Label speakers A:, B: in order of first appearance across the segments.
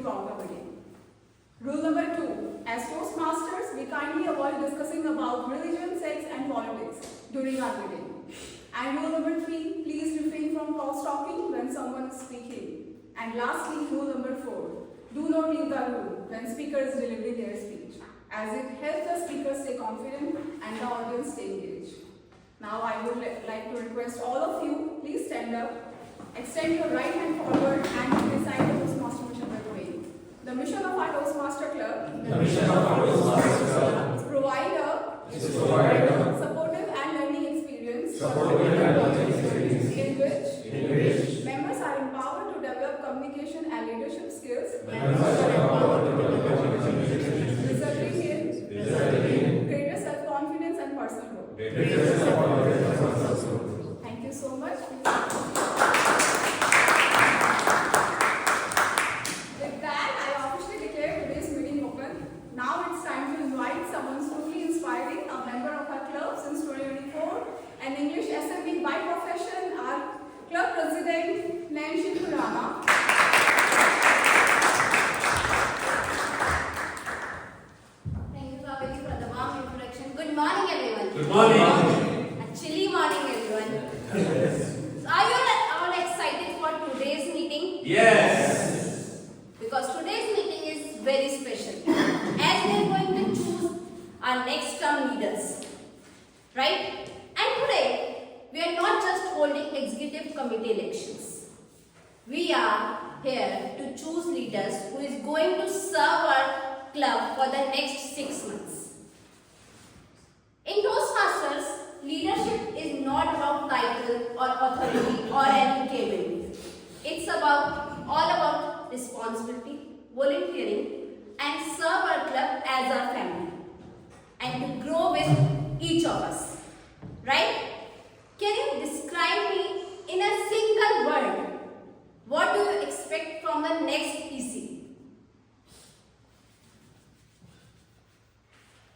A: throughout our day. Rule number 2. As Toastmasters, we kindly avoid discussing about religion, sex and politics during our meeting. And rule number 3. Please refrain from cross-talking when someone is speaking. And lastly, rule number 4. Do not leave the room when speaker is delivering their speech, as it helps the speaker stay confident and the audience stay engaged. Now I would like to request all of you, please stand up, extend your right hand forward and recite the Toastmaster mission by going. The mission of our Toastmaster Club is provide a supportive and learning experience in which members are empowered to develop communication and leadership skills, resulting in greater self-confidence and personal growth. Thank you so much. With that, I officially declare today's meeting open. Now it's time to invite someone truly inspiring, a member of our club since 2024, an English SME by profession, our club president, Nancy Khurana.
B: Thank you for the warm introduction. Good morning, everyone.
C: Good morning.
B: A chilly morning, everyone. So are you all excited for today's meeting?
C: Yes.
B: Because today's meeting is very special. As we are going to choose our next term leaders. Right? And today, we are not just holding executive committee elections. We are here to choose leaders who is going to serve our club for the next 6 months. In Toastmasters, leadership is not about title or authority or any capability. It's all about responsibility, volunteering, and serve our club as our family, and to grow with each of us. Right? Can you describe me in a single word? What do you expect from the next EC?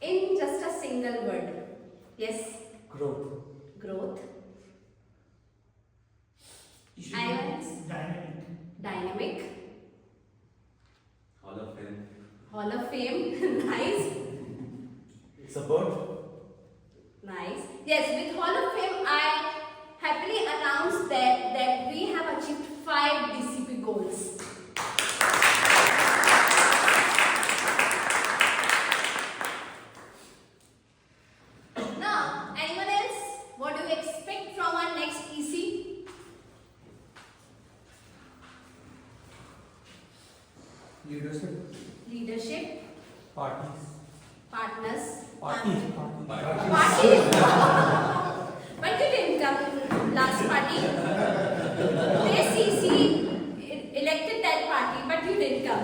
B: In just a single word. Yes?
C: Growth.
B: Growth. Dynamic.
C: Hall of Fame.
B: Hall of Fame. Nice.
C: Support.
B: Nice. Yes, with Hall of Fame, I happily announce that we have achieved 5 DCP goals. Now, anyone else? What do you expect from our next EC? Leadership.
C: Parties.
B: Partners.
C: Parties.
B: Parties. But you didn't come last party. This EC elected that party, but you didn't come.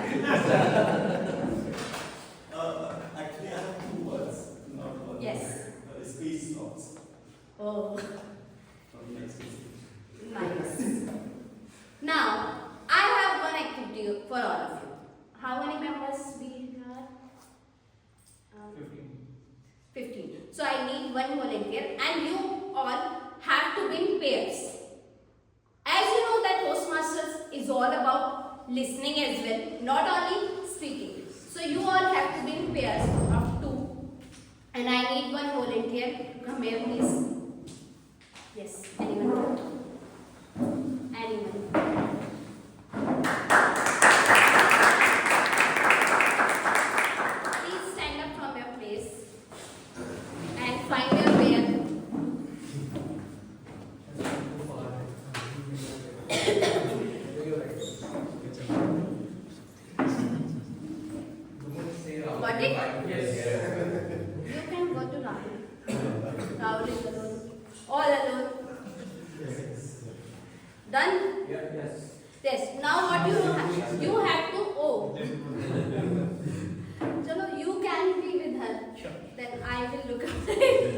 D: Actually, I have 2 words, not one.
B: Yes.
D: Space slots.
B: Oh,
D: From next week.
B: nice. Now, I have one activity for all of you. How many members we have? 15. So I need one volunteer, and you all have to be in pairs. As you know that Toastmasters is all about listening as well, not only speaking. So you all have to be in pairs of 2. And I need one volunteer. Come here, please. Yes, anyone? Anyone? Please stand up from your place and find your pair. Got it? You can go to Rahul. Rahul is alone. All alone. Done?
C: Yes.
B: Yes. Now what you have? You have to Chalo, you can be with her.
C: Sure.
B: Then I will look after it.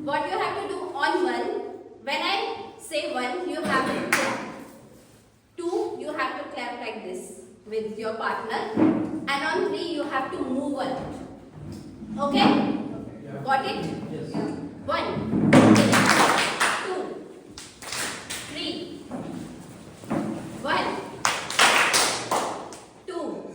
B: What you have to do on 1, when I say 1, you have to clap. 2, you have to clap like this with your partner. And on 3, you have to move on. Okay? Got it?
C: Yes.
B: 1, 2, 3, 1, 2,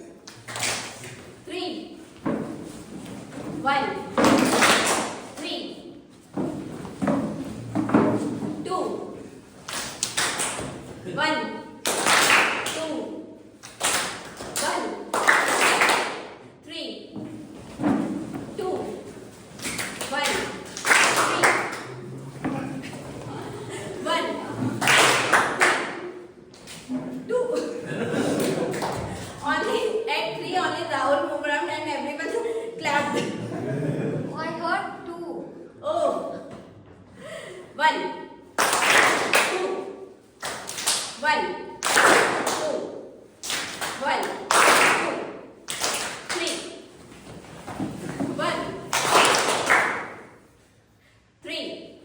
B: 1, 2, 1, 2, 1, 2, 3, 1, 3,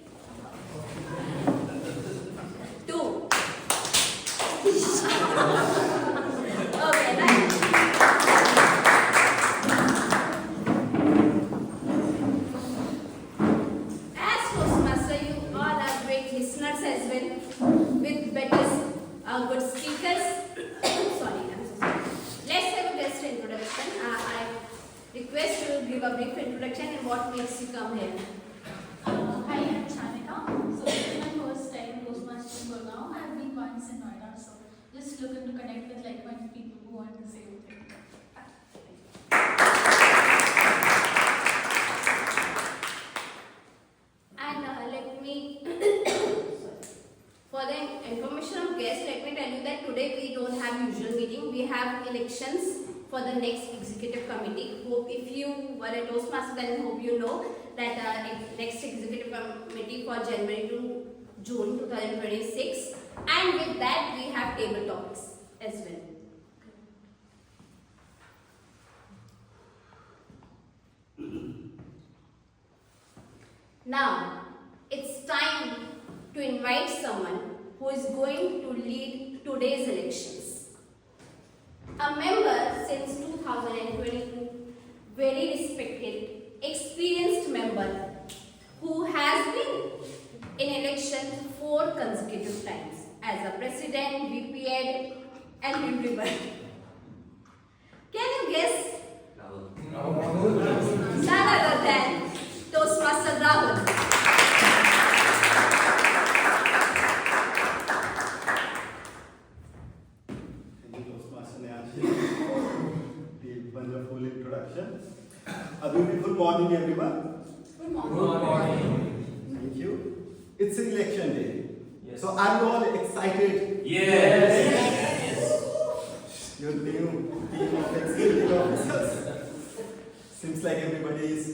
B: 2. Okay, nice. As Toastmaster, you all are great listeners as well, with better, good speakers. Sorry, I'm so sorry. Let's have a guest introduction. I request you to give a brief introduction and what makes you come here.
E: Hi, I'm Chanika. So this is my first time Toastmaster in Gurgaon. I've been once in Noida, so just looking to connect with like-minded people who want the same thing.
B: And let me, for the information of guests, let me tell you that today we don't have usual meeting. We have elections for the next executive committee. Hope if you were a Toastmaster, then hope you know that next executive committee for January to June 2026. And with that, we have table topics as well. Now, it's time to invite someone who is going to lead today's elections. A member since 2022, very respected, experienced member who has been in election 4 consecutive times as a president, VP Ed, and everyone. Can you guess? None other than Toastmaster Rahul.
D: Thank you, Toastmaster Nehanshi, for the wonderful introduction. A beautiful morning, everyone.
A: Good morning.
C: Good morning.
D: Thank you. It's election day.
C: Yes.
D: So are you all excited?
C: Yes.
D: Your new team of executive officers. Seems like everybody is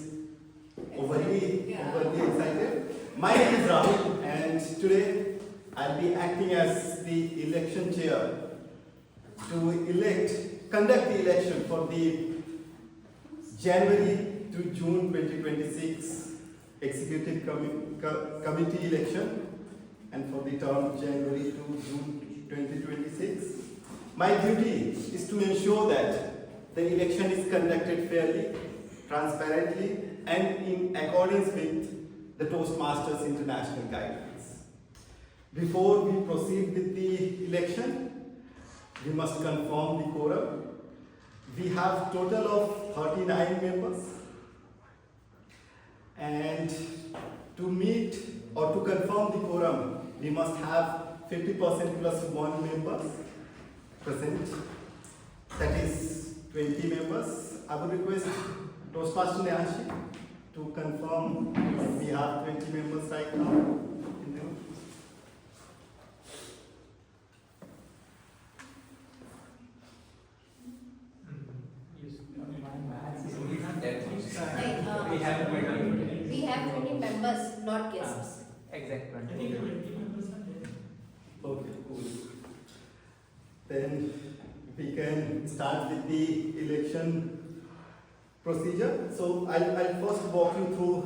D: overly excited. My name is Rahul, and today I'll be acting as the election chair to conduct the election for the January to June 2026 executive committee election, and for the term January to June 2026. My duty is to ensure that the election is conducted fairly, transparently, and in accordance with the Toastmasters International Guidelines. Before we proceed with the election, we must confirm the quorum. We have total of 39 members, and to meet or to confirm the quorum, we must have 50% plus 1 members present. That is 20 members. I would request Toastmaster Nehanshi to confirm if we have 20 members right now in the room.
C: We have 20.
B: We have 20 members, not guests.
C: Exact 20.
D: Okay, cool. Then we can start with the election procedure. So I'll first walk you through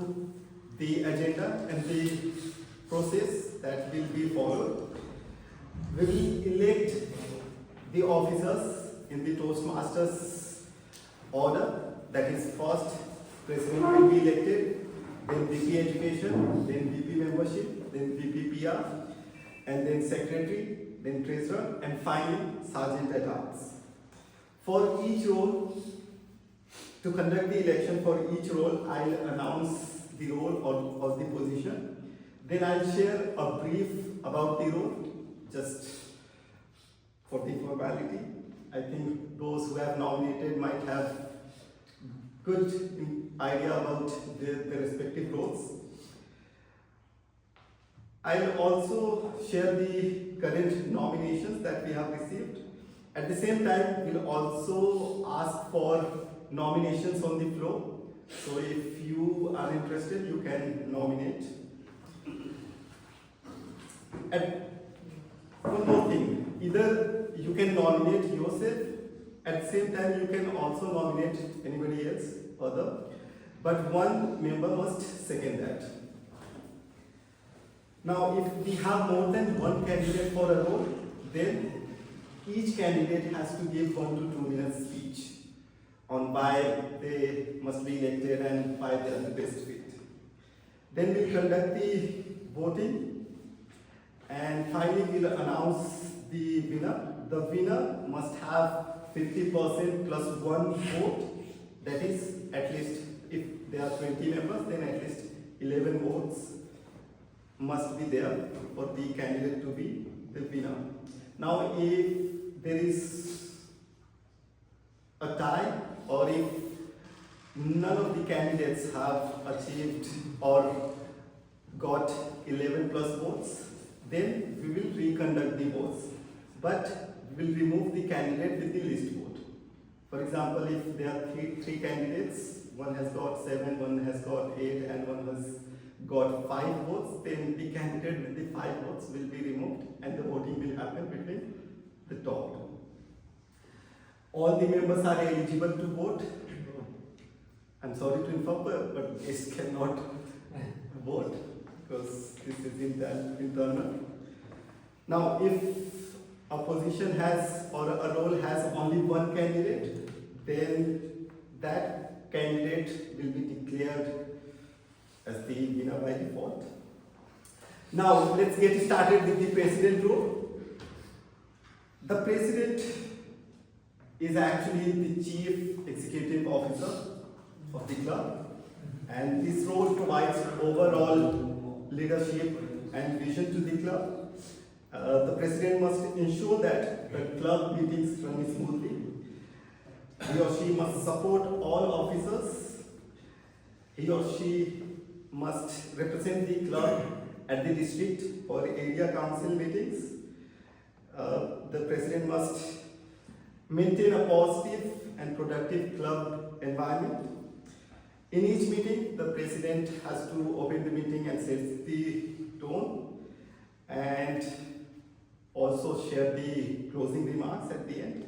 D: the agenda and the process that will be followed. We will elect the officers in the Toastmasters order. That is, first President will be elected, then VP Education, then VP Membership, then VP PR, and then Secretary, then Treasurer, and finally Sergeant at Arms. For each role, to conduct the election for each role, I'll announce the role of the position. Then I'll share a brief about the role, just for the formality. I think those who have nominated might have good idea about their respective roles. I'll also share the current nominations that we have received. At the same time, we'll also ask for nominations on the floor. So if you are interested, you can nominate. And one more thing, either you can nominate yourself, at the same time you can also nominate anybody else further, but one member must second that. Now, if we have more than one candidate for a role, then each candidate has to give 1 to 2 minutes speech on why they must be elected and why they are the best fit. Then we'll conduct the voting, and finally we'll announce the winner. The winner must have 50% plus 1 vote, that is at least, if there are 20 members, then at least 11 votes must be there for the candidate to be the winner. Now, if there is a tie, or if none of the candidates have achieved or got 11 plus votes, then we will reconduct the votes. But we will remove the candidate with the least vote. For example, if there are three candidates, one has got 7, one has got 8, and one has got 5 votes, then the candidate with the 5 votes will be removed and the voting will happen between the top two. All the members are eligible to vote. I'm sorry to inform, but guests cannot vote because this is internal. Now, if a position has or a role has only one candidate, then that candidate will be declared as the winner by default. Now, let's get started with the president role. The president is actually the chief executive officer of the club, and this role provides overall leadership and vision to the club. The president must ensure that the club meetings run smoothly. He or she must support all officers. He or she must represent the club at the district or area council meetings. The president must maintain a positive and productive club environment. In each meeting, the president has to open the meeting and set the tone, and also share the closing remarks at the end.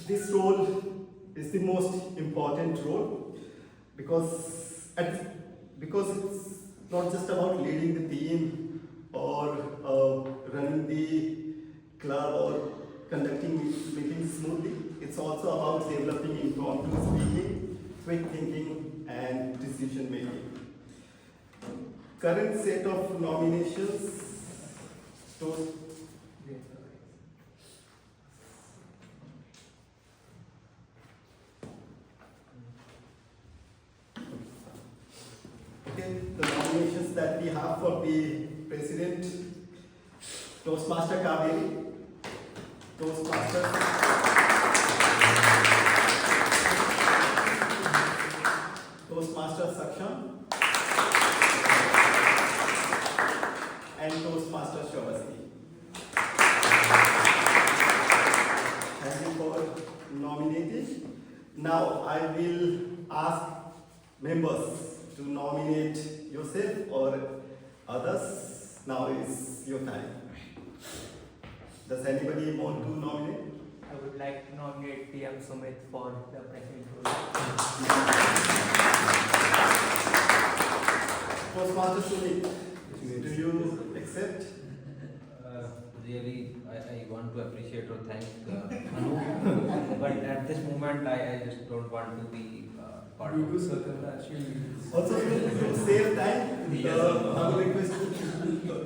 D: This role is the most important role because it's not just about leading the team or running the club or conducting meetings smoothly. It's also about developing impromptu speaking, quick thinking, and decision making. Current set of nominations. Okay, the nominations that we have for the president: Toastmaster Kaveri, Toastmaster Saksham, and Toastmaster Shabasti. Thank you for nominating. Now I will ask members to nominate yourself or others. Now is your time. Does anybody want to nominate?
C: I would like to nominate PM Sumit for the president role.
D: Toastmaster Sumit, do you accept?
F: Really, I want to appreciate or thank Anu, but at this moment I just don't want to be part of it.
D: Also, to save time, I will request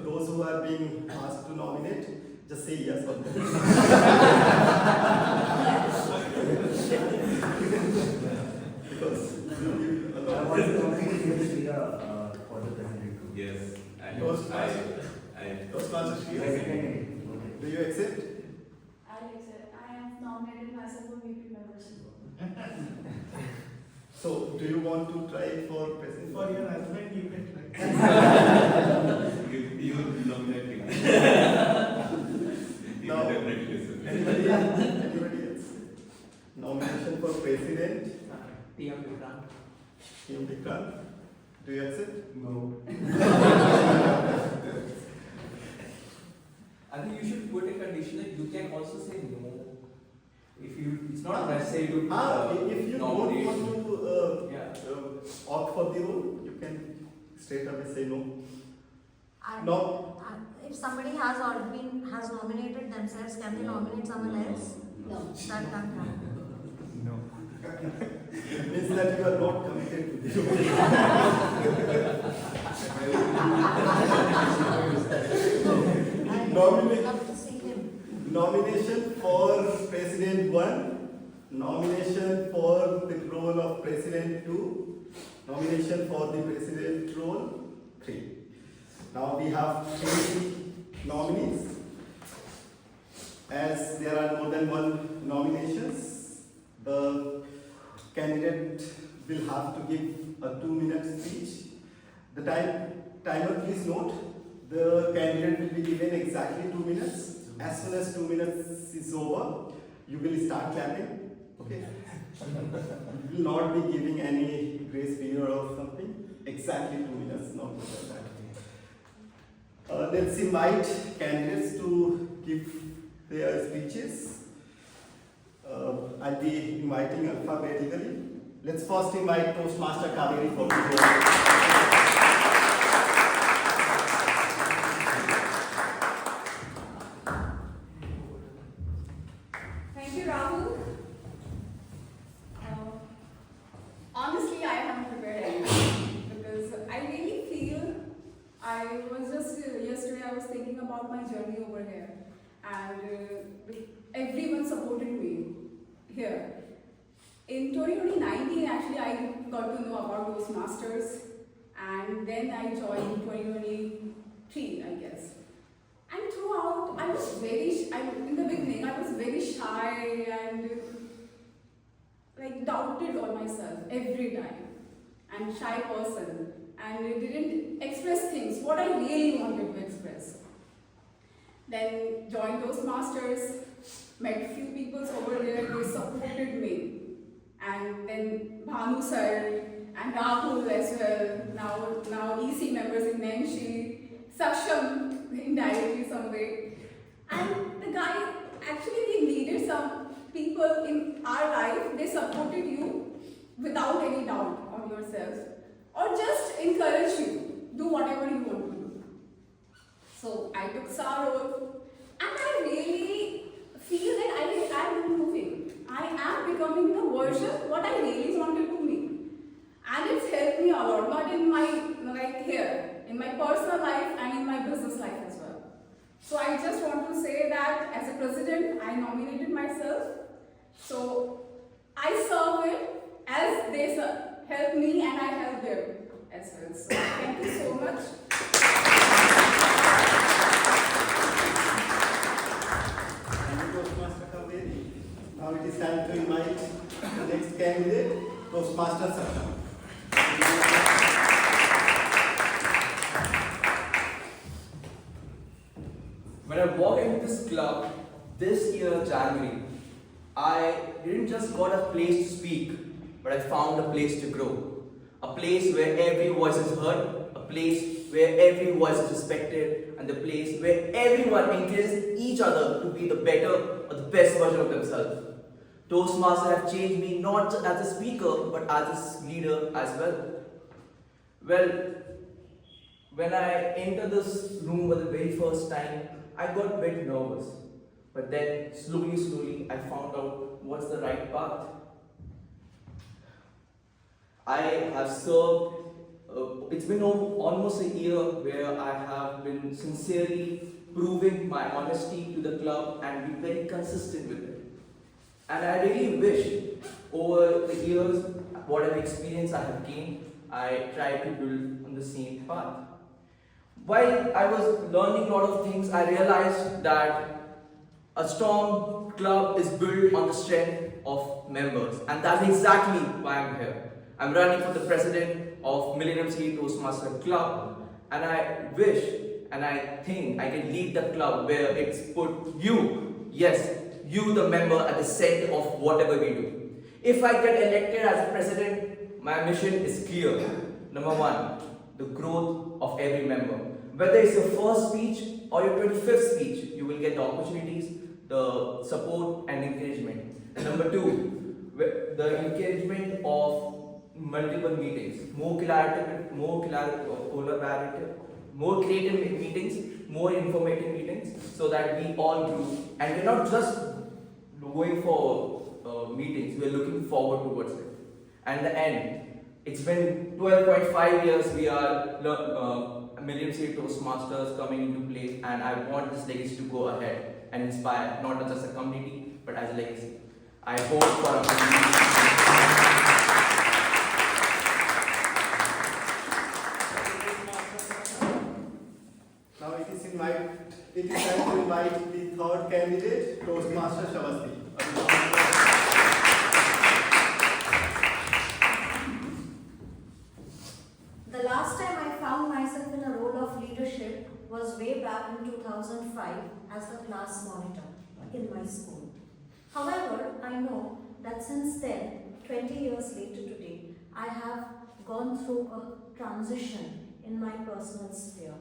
D: those who are being asked to nominate, just say yes or no. Because
F: I want to nominate Yudhishthira for the president.
G: Yes,
D: Toastmaster Sri, do you accept?
A: I'll accept. I have nominated myself for VP membership.
D: So, do you want to try for president?
H: For your husband, you can try.
G: you nominate him.
D: No. Anybody else? Nomination for president,
C: PM Vikrant.
D: Kim Vikrant. Do you accept?
H: No.
C: If you, it's not necessary to
D: If you don't
C: nominate.
D: want to
C: Yeah.
D: opt for the role, you can straight away say no.
I: And,
D: No.
I: if somebody has nominated themselves, can they nominate someone else?
B: No.
I: That can't happen.
C: No.
D: Means that you are not committed to the role.
I: I
D: Nominate-
I: love to see him.
D: Nomination for President 1, nomination for the role of President 2, nomination for the President role 3. Now we have 3 nominees. As there are more than 1 nominations, the candidate will have to give a 2-minute speech. The timer, please note, the candidate will be given exactly 2 minutes. As soon as 2 minutes is over, you will start clapping. Okay? You will not be giving any grace period or something. Exactly 2 minutes, not more than that. Let's invite candidates to give their speeches. I'll be inviting alphabetically. Let's first invite Toastmaster Kaveri for the floor.
A: Thank you, Rahul. Honestly, I haven't prepared anything because I really feel I was just yesterday I was thinking about my journey over here, and everyone supported me here. In 2019, actually, I got to know about Toastmasters, and then I joined in 2023, I guess. And throughout, I was in the beginning, I was very shy and like doubted on myself every time, and shy person, and didn't express things, what I really wanted to express. Then joined Toastmasters, met few people over there, they supported me. And then Bhanu sir and Rahul as well, now EC members in Nenshi, Saksham indirectly some way. And the guy, actually we needed some people in our life, they supported you without any doubt on yourself. Or just encourage you, do whatever you want to do. So I took SAR role, and I really feel that I am improving. I am becoming the version what I really wanted to be. And it's helped me a lot, not in my, like here, in my personal life and in my business life as well. So I just want to say that as a president, I nominated myself. So I serve it as they help me and I help them as well. So thank you so much.
D: Thank you, Toastmaster Kaveri. Now it is time to invite the next candidate, Toastmaster Saksham.
C: When I walked into this club this year, January, I didn't just got a place to speak, but I found a place to grow. A place where every voice is heard, a place where every voice is respected, and the place where everyone encourages each other to be the better or the best version of themselves. Toastmasters have changed me not just as a speaker, but as a leader as well. Well, when I entered this room for the very first time, I got a bit nervous. But then, slowly, I found out what's the right path. I have served, it's been almost a year where I have been sincerely proving my honesty to the club and be very consistent with it. And I really wish over the years, whatever experience I have gained, I try to build on the same path. While I was learning a lot of things, I realized that a strong club is built on the strength of members, and that's exactly why I'm here. I'm running for the president of Millennium City Toastmaster Club, and I wish and I think I can lead the club where it's put you, yes, you the member at the center of whatever we do. If I get elected as a president, my mission is clear. Number one, the growth of every member. Whether it's your first speech or your 25th speech, you will get the opportunities, the support and encouragement. Number two, the encouragement of multiple meetings, more creative meetings, more informative meetings, so that we all grew. And we're not just going for meetings, we're looking forward towards it. And the end, it's been 12.5 years we are Millennium City Toastmasters coming into play, and I want this legacy to go ahead and inspire not just a community but as a legacy. I hope for a
D: Now it is time to invite the third candidate, Toastmaster Shavasti.
I: The last time I found myself in a role of leadership was way back in 2005 as the class monitor in my school. However, I know that since then, 20 years later today, I have gone through a transition in my personal sphere.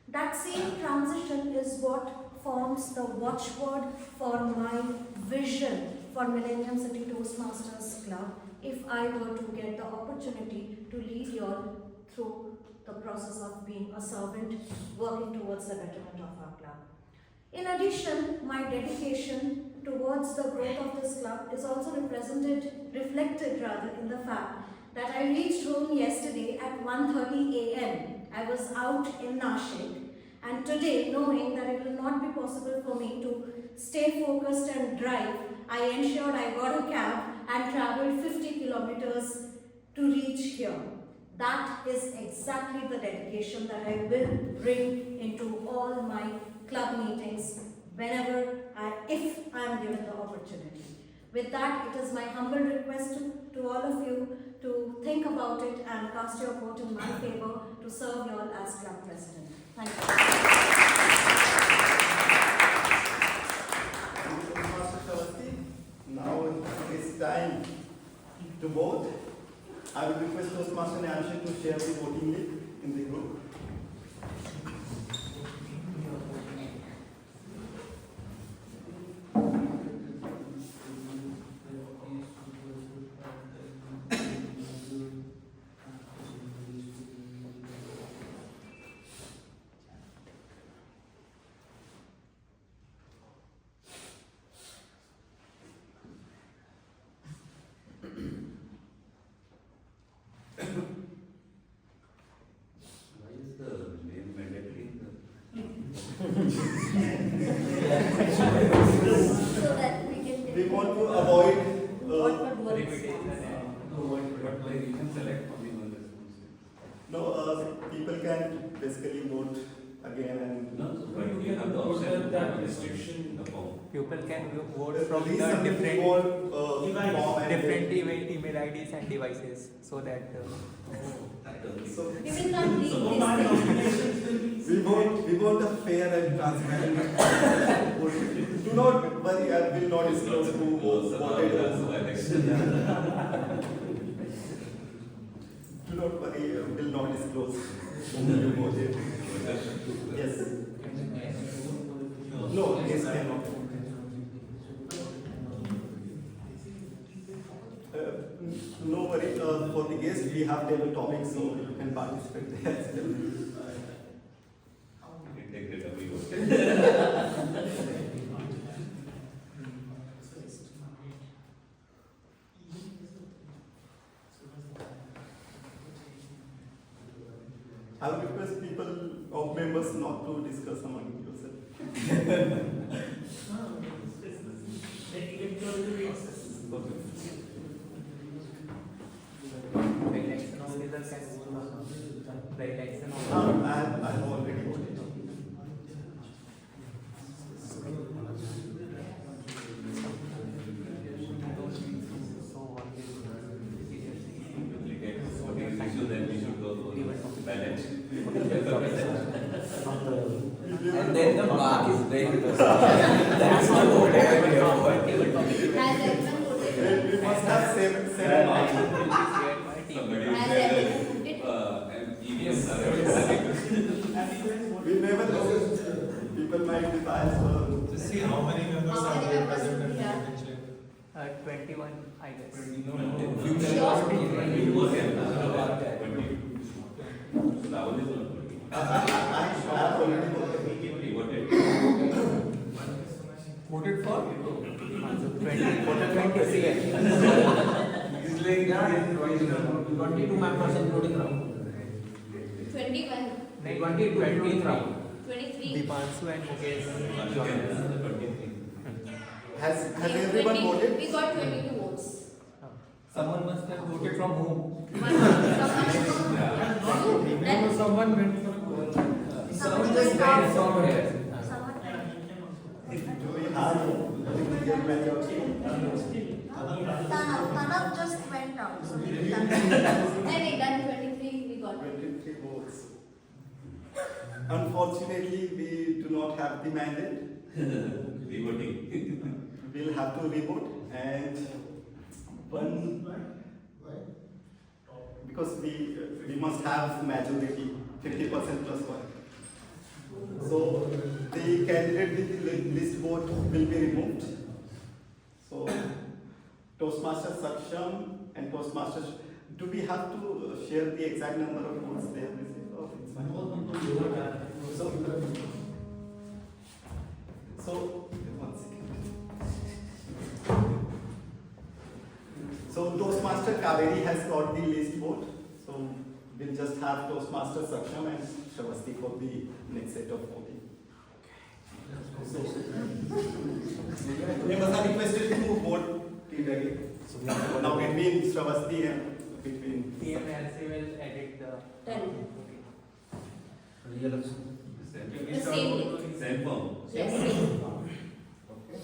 I: That same transition is what forms the watchword for my vision for Millennium City Toastmasters Club if I were to get the opportunity to lead you all through the process of being a servant working towards the betterment of our club. In addition, my dedication towards the growth of this club is also reflected in the fact that I reached home yesterday at 1:30 a.m. I was out in Nashik, and today, knowing that it will not be possible for me to stay focused and drive, I ensured I got a cab and traveled 50 kilometers to reach here. That is exactly the dedication that I will bring into all my club meetings if I am given the opportunity. With that, it is my humble request to all of you to think about it and cast your vote in my favor to serve you all as club president. Thank you.
D: Thank you, Toastmaster Shavasti. Now it is time to vote. I will request Toastmaster Nyanshin to share the voting link in the group.
I: So that we can
D: We want to avoid people can basically vote again and
H: People can vote
D: There
H: from
D: is
H: the
D: some
H: different
D: more, form and
H: different email IDs and devices, so that
D: so
B: We will not leave this thing.
D: we want a fair and transparent vote. Do not worry, I will not disclose who voted. Do not worry, I will not disclose who voted. Yes. No, yes, cannot. No worry, for the guests, we have table topics, so you can participate there as well. I would request people of members not to discuss among yourself.
H: the election of results and the election of
D: I have already voted.
C: And then the mark is very that's not what I am here for.
B: Has everyone voted?
D: We must have seven marks.
B: Has everyone voted?
D: We never know. People might be biased or
G: See how many members
B: How
G: are
B: many
G: there
B: members
G: present
B: do
G: and
B: we
G: you
B: have?
G: can check.
H: 21, I guess.
D: Voted for?
H: So 20 CH.
F: 22 members including Rahul.
B: 21,
F: 23.
B: 23.
H: Dipanshu and Mukesh joined us.
D: Has
B: We-
D: everyone
B: 20
D: voted?
B: We got 22 votes.
F: Someone must have voted from whom?
I: Someone
F: Someone
I: just
F: just
I: went
F: went somewhere.
I: Someone went.
D: Do we have a clear majority?
I: Tanav just went out. So we can
B: Then we done 23, we got.
D: 23 votes. Unfortunately, we do not have the mandate.
G: Revoting.
D: We'll have to revote and one because we must have majority 50% plus one. So the candidate with the list vote will be removed. So Toastmaster Saksham and Toastmaster, do we have to share the exact number of votes they have received? Oh, it's fine. So, one second. So Toastmaster Kaveri has got the list vote. So we'll just have Toastmaster Saksham and Shavasti for the next set of voting. Members are requested to vote again. So now between Shavasti and between
H: TMLC will edit the.
B: 10.
F: Re-election.
B: The same day.
G: Same form.
B: Yes, same.
D: Okay.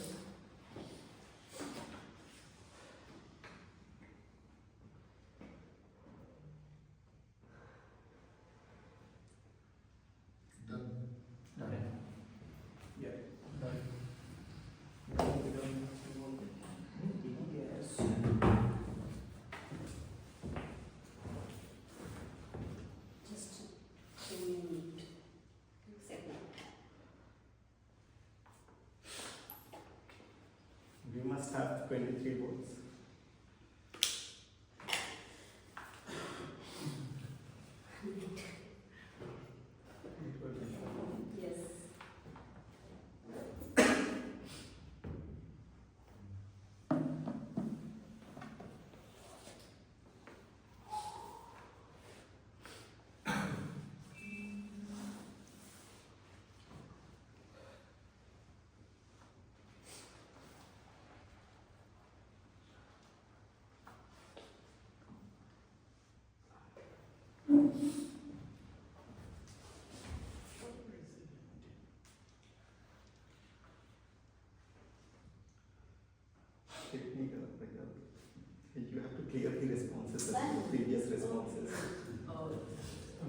B: Just give me a minute. Second.
D: We must have 23 votes.
B: Yes.
D: Technical, you have to clear the responses, as the previous responses.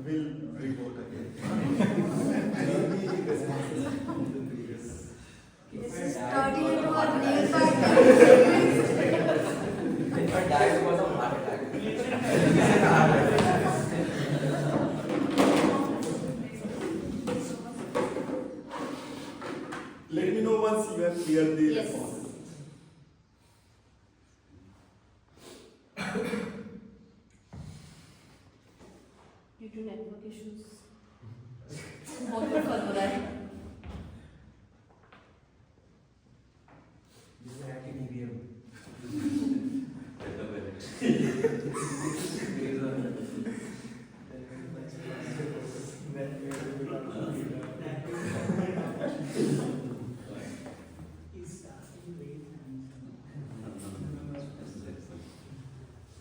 D: We'll revote again. Clear the responses from the previous.
I: This is turning into a nail biter.
C: Her diet was a heart attack.
D: Let me know once you have cleared the
B: Yes.
D: responses.
B: Due to network issues. बहुत कुछ कर हो रहा है.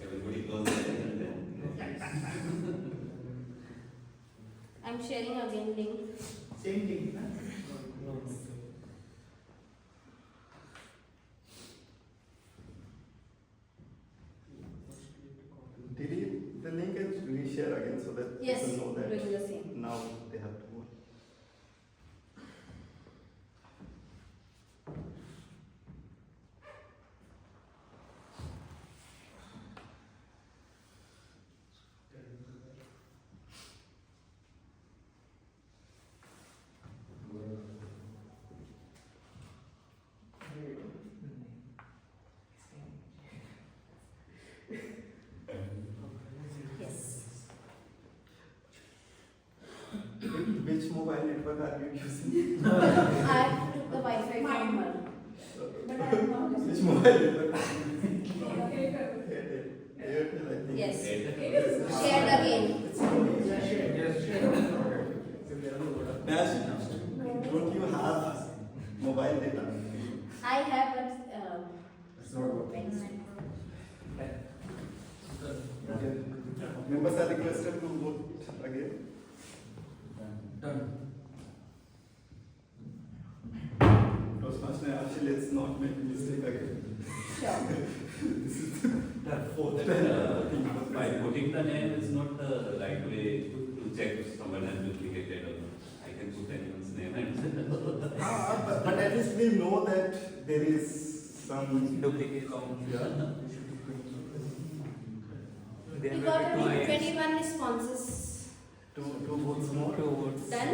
G: Everybody close their eyes and then.
B: I'm sharing again link.
D: Same thing. Delete the link and reshare again so that
B: Yes,
D: people know that
B: doing the same.
D: now they have to vote. mobile network are you using?
B: I took the Wi-Fi from her.
A: But I am not
D: Which
A: listening.
D: mobile network?
A: Airtel.
D: Airtel, I think.
B: Yes.
A: It is.
B: Shared again.
D: It's only- Dash, don't you have mobile data?
B: I have, but
D: Okay. Members are requested to vote again. Toastmaster, actually, let's not make a mistake again.
A: Sure.
D: This is the fourth time.
G: By putting the name is not the right way to check if someone has duplicated or not. I can put anyone's name and
D: But at least we know that there is some
H: Duplicate.
B: we got only 21 responses.
D: two votes more.
H: Two votes.
B: Done?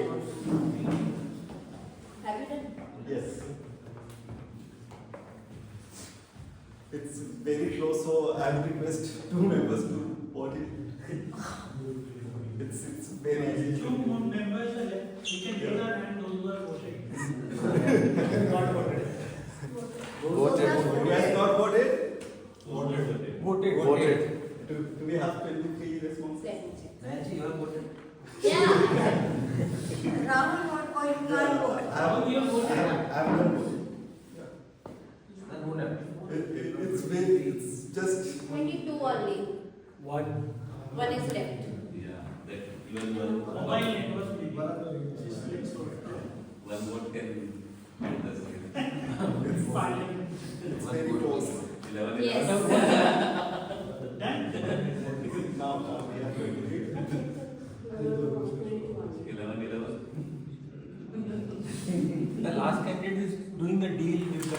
B: Have you done?
D: Yes. It's very close, so I would request two members to vote it. It's very easy.
J: Two more members are left. We can raise our hand, those who are voting.
D: Not voted.
B: Voted.
D: Who has not voted?
G: voted.
H: Voted.
D: Do we have 23 responses?
B: Let me check.
F: Nancy, you have voted.
B: Yeah.
I: Rahul got point, can't vote.
D: I have not voted.
F: Then who left?
D: It's just
B: 22 only.
H: One.
B: One is left.
G: Yeah, that even one
J: Mobile network maybe.
G: one vote can help us.
D: it's very close.
G: 11.
B: Yes.
J: Done?
D: Now we have 23.
G: 11.
H: The last candidate is doing the deal with the.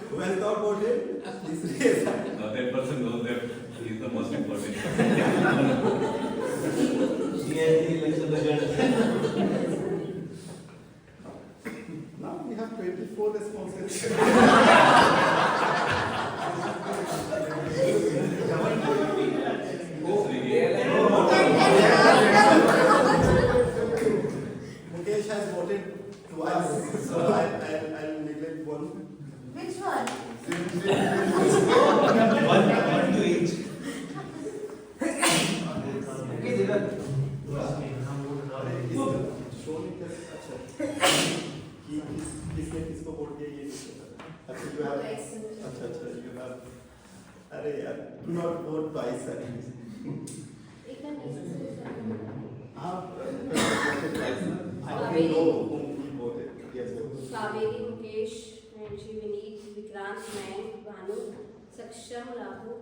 D: Who has not voted? Please raise hand.
G: Now that person knows that he is the most important.
F: She has the election result.
D: Now we have 24 responses. Mukesh has voted twice, so I'll neglect one.
I: Which one?
F: One to each. Okay, Jigar.
D: किसने किसको vote दिया ये नहीं पता। अच्छा you have अच्छा you have अरे यार do not vote twice at least आप voted twice ना I can know whom he voted yes
B: Kaveri, Mukesh, Nancy, Vineet, Vikrant, Mayank, Bhanu, Saksham, Raghu,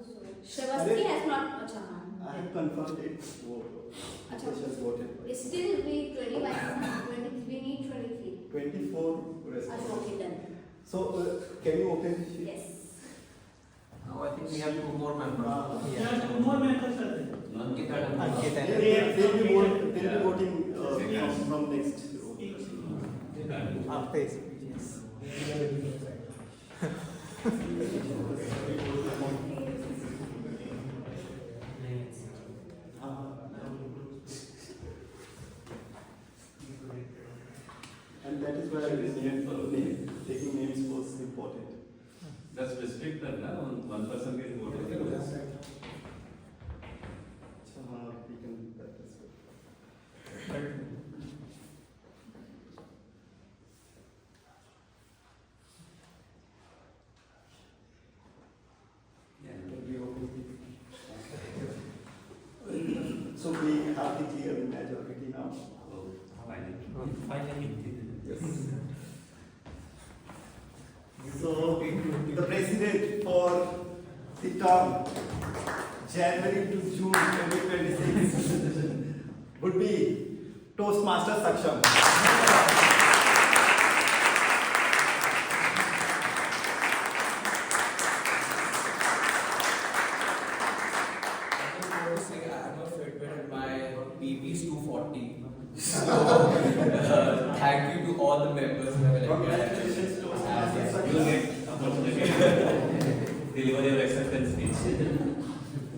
B: Shavasti has not. Acha,
D: I have confirmed it vote Mukesh has voted
B: Still we 21, 23, we need 23.
D: 24
B: Acha,
D: responses
B: okay, done.
D: so can you open the sheet?
B: Yes.
F: Now I think we have two more members.
J: There are two more members are there.
F: Ankita and
H: Ankita.
D: They'll be voting from next
H: After yes.
D: and that is why taking names was important.
G: That's restricted now. One person can vote.
D: We can do that as well. So we have the clear majority now.
G: So, finally.
H: Finally.
D: Yes. So the president for the term January to June 2026 would be Toastmaster Saksham.
C: I'm a Fitbit and my PB is 240. Thank you to all the members who have
D: Congratulations, Toastmaster
G: You will
D: Saksham.
G: get opportunity to deliver your acceptance speech.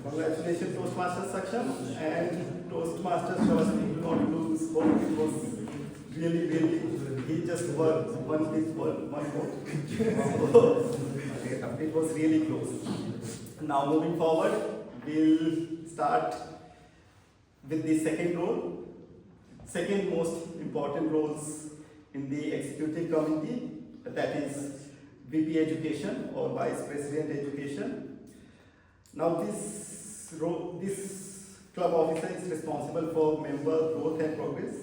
D: Congratulations, Toastmaster Saksham and Toastmaster Shravasti not to spoke. It was really, he just won this one vote. It was really close. Now moving forward, we'll start with the second role. Second most important roles in the executive committee, that is VP Education or Vice President Education. Now this club officer is responsible for member growth and progress.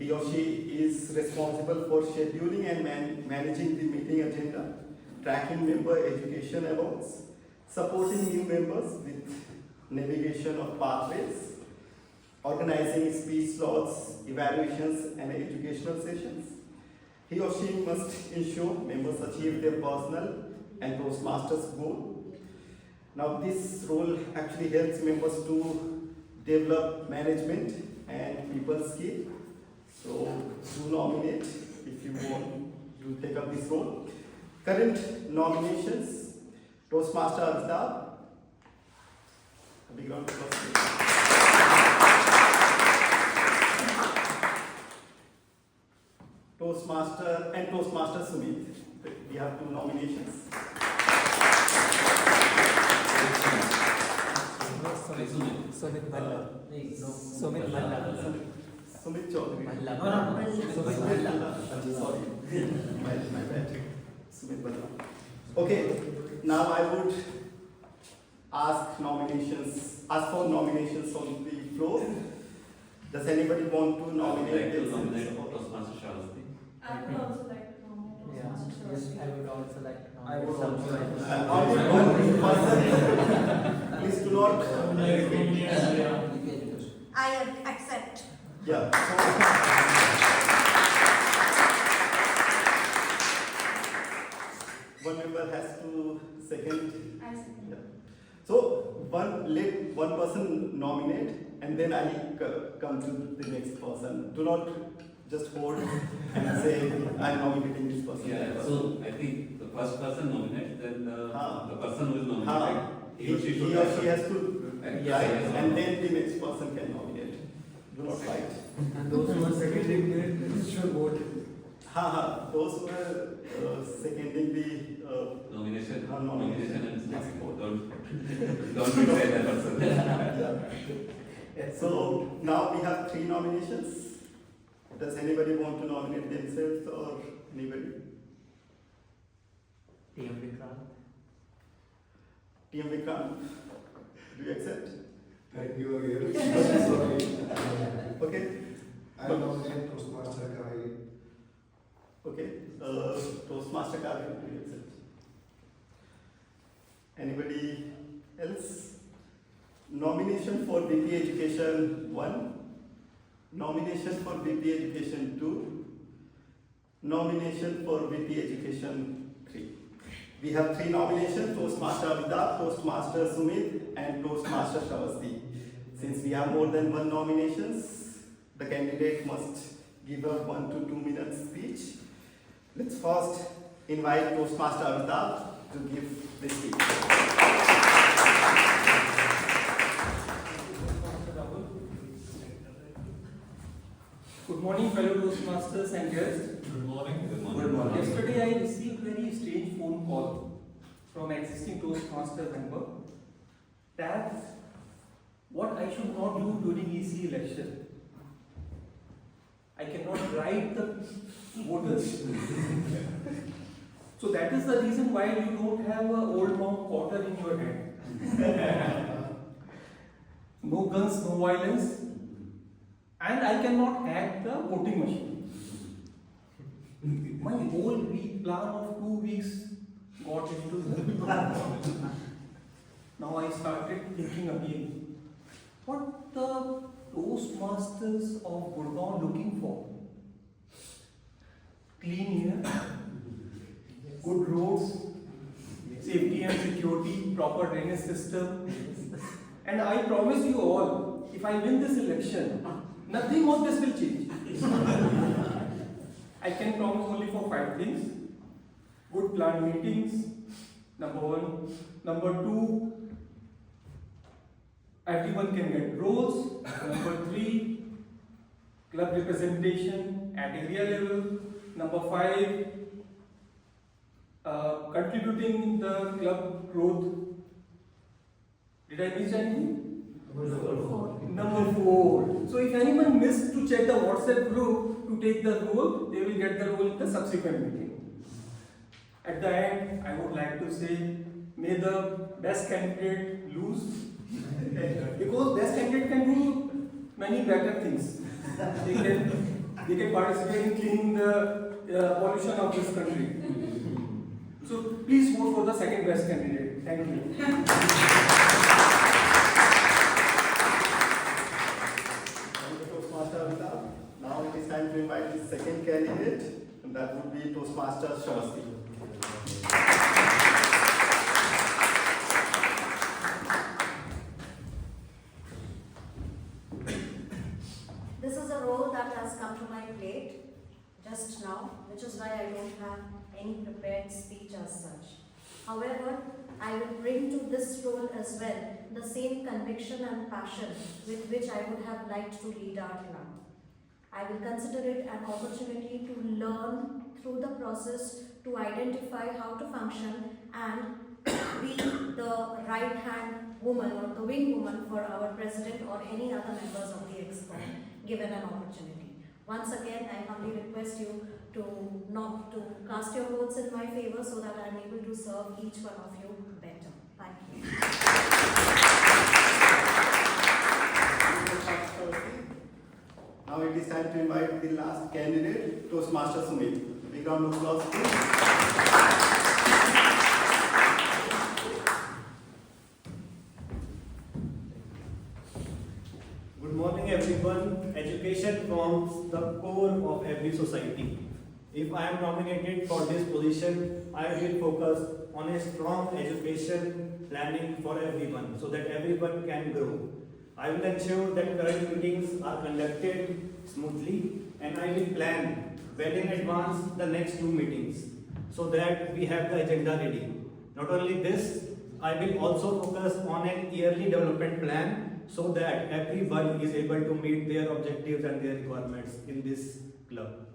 D: He or she is responsible for scheduling and managing the meeting agenda, tracking member education awards, supporting new members with navigation of pathways, organizing speech slots, evaluations and educational sessions. He or she must ensure members achieve their personal and Toastmasters goal. Now this role actually helps members to develop management and people skill. So to nominate, if you want to take up this role. Current nominations, Toastmaster Amitabh. A big round of applause. Toastmaster and Toastmaster Sumit. We have two nominations.
H: Sumit Bhalla. Sumit Bhalla.
D: Sumit Chaudhary.
H: Bhalla.
D: Sumit Bhalla. Sorry. My bad. Sumit Bhalla. Okay, now I would ask for nominations on the floor. Does anybody want to
G: I would
D: nominate
G: like to
D: themselves?
G: nominate Toastmaster Shravasti.
E: I would also like to nominate
H: Yeah.
E: Toastmaster
H: Yes,
E: Shravasti.
H: I would also like to
F: I would also like to
D: Only one person. Please do not.
I: I accept.
D: Yeah. One member has to second.
A: I second.
D: Yeah. So let one person nominate, and then I'll come to the next person. Do not just hold and say I'm nominating this person.
G: Yeah, so I think the first person nominates, then the person who is
D: Ha.
G: nominated, he or she should
D: He or she has to
G: Yeah.
D: write, and then the next person can nominate. Do not fight.
H: And those who are seconding it should vote.
D: Those who are seconding the
G: nomination
D: nomination.
G: and don't betray that person.
D: So now we have 3 nominations. Does anybody want to nominate themselves or anybody?
H: TM Vikrant.
D: TM Vikrant, do you accept?
K: Thank you again.
D: Okay.
K: I nominate Toastmaster Kaveri.
D: Okay. Toastmaster Kaveri, do you accept? Anybody else? Nomination for VP Education 1. Nomination for VP Education 2. Nomination for VP Education 3. We have 3 nominations: Toastmaster Amitabh, Toastmaster Sumit, and Toastmaster Shravasti. Since we have more than 1 nominations, the candidate must give a 1 to 2 minute speech. Let's first invite Toastmaster Amitabh to give the speech.
L: Good morning, fellow Toastmasters and guests.
G: Good morning.
L: Yesterday I received very strange phone call from existing Toastmaster member that what I should not do during EC election. I cannot write the voters. So that is the reason why you don't have a old monk quarter in your hand. No guns, no violence. And I cannot hack the voting machine. My whole week plan of 2 weeks got into the Now I started thinking again, what the Toastmasters of Gurgaon looking for? Clean air, good roads, safety and security, proper drainage system. And I promise you all, if I win this election, nothing of this will change. I can promise only for 5 things. Good planned meetings, number 1. Number 2, everyone can get roles. Number 3, club representation at area level. Number 5, contributing in the club growth. Did I miss anything? Number 4. So if anyone missed to check the WhatsApp group to take the role, they will get the role in the subsequent meeting. At the end, I would like to say, may the best candidate lose. Because best candidate can do many better things. They can participate in cleaning the pollution of this country. So please vote for the second best candidate. Thank you.
D: Thank you, Toastmaster Amitabh. Now it is time to invite the second candidate, and that would be Toastmaster Shavasti.
I: This is a role that has come to my plate just now, which is why I don't have any prepared speech as such. However, I will bring to this role as well the same conviction and passion with which I would have liked to lead our club. I will consider it an opportunity to learn through the process, to identify how to function and be the right hand woman or the wing woman for our president or any other members of the exco, given an opportunity. Once again, I humbly request you to cast your votes in my favor so that I am able to serve each one of you better. Thank you.
D: Now it is time to invite the last candidate, Toastmaster Sumit. Big round of applause, please.
M: Good morning, everyone. Education forms the core of every society. If I am nominated for this position, I will focus on a strong education planning for everyone so that everyone can grow. I will ensure that current meetings are conducted smoothly and I will plan well in advance the next 2 meetings so that we have the agenda ready. Not only this, I will also focus on an yearly development plan so that everyone is able to meet their objectives and their requirements in this club.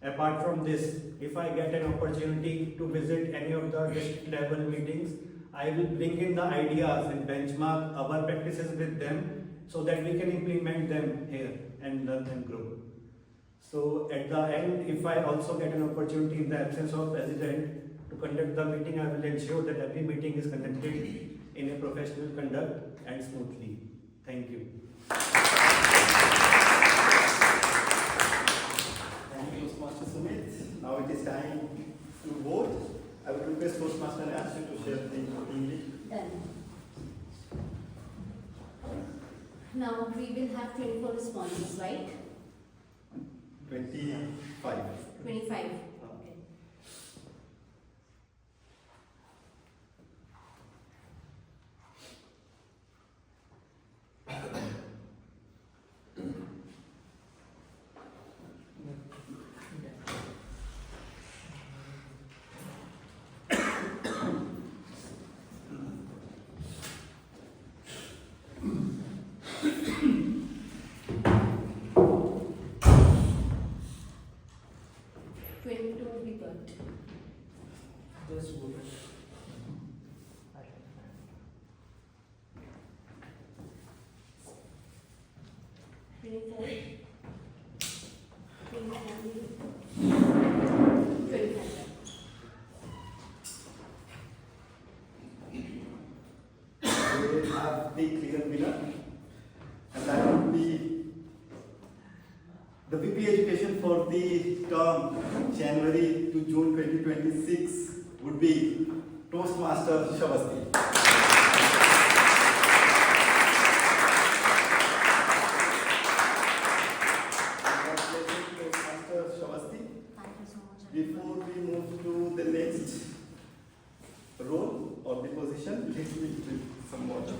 M: Apart from this, if I get an opportunity to visit any of the district level meetings, I will bring in the ideas and benchmark our practices with them so that we can implement them here and learn and grow. So at the end, if I also get an opportunity in the absence of president to conduct the meeting, I will ensure that every meeting is conducted in a professional conduct and smoothly. Thank you.
D: Thank you, Toastmaster Sumit. Now it is time to vote. I would request Toastmaster Ashley to share the voting list.
B: Done. Now we will have 24 responses, right?
D: 25.
B: 25. Okay.
H: Just vote.
D: We have the clear winner, and that would be the VP Education for the term January to June 2026 would be Toastmaster Shavasti. Congratulations, Toastmaster Shavasti.
I: Thank you so much.
D: Before we move to the next role or the position, let me drink some water.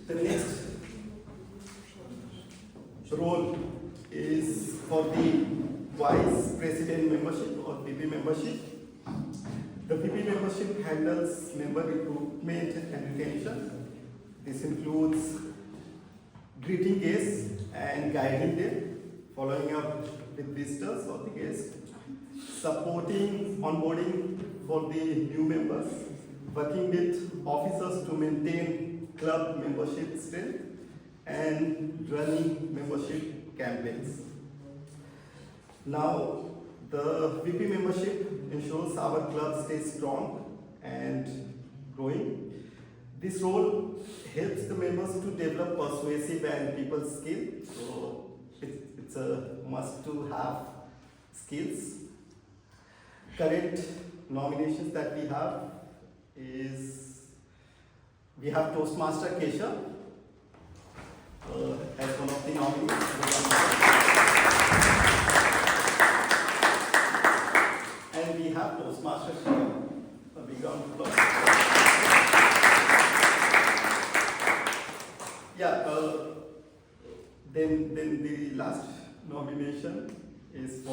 D: The next role the Vice President membership or VP membership. The VP membership handles member recruitment and retention. This includes greeting guests and guiding them, following up with visitors or the guests, supporting onboarding for the new members, working with officers to maintain club membership strength, and running membership campaigns. Now, the VP membership ensures our club stays strong and growing. This role helps the members to develop persuasive and people skills. So it's a must to have skills. Current nominations that we have is, we have Toastmaster Kesha as one of the nominees. And we have Toastmaster Shriya. A big round of applause. Yeah, then the last nomination is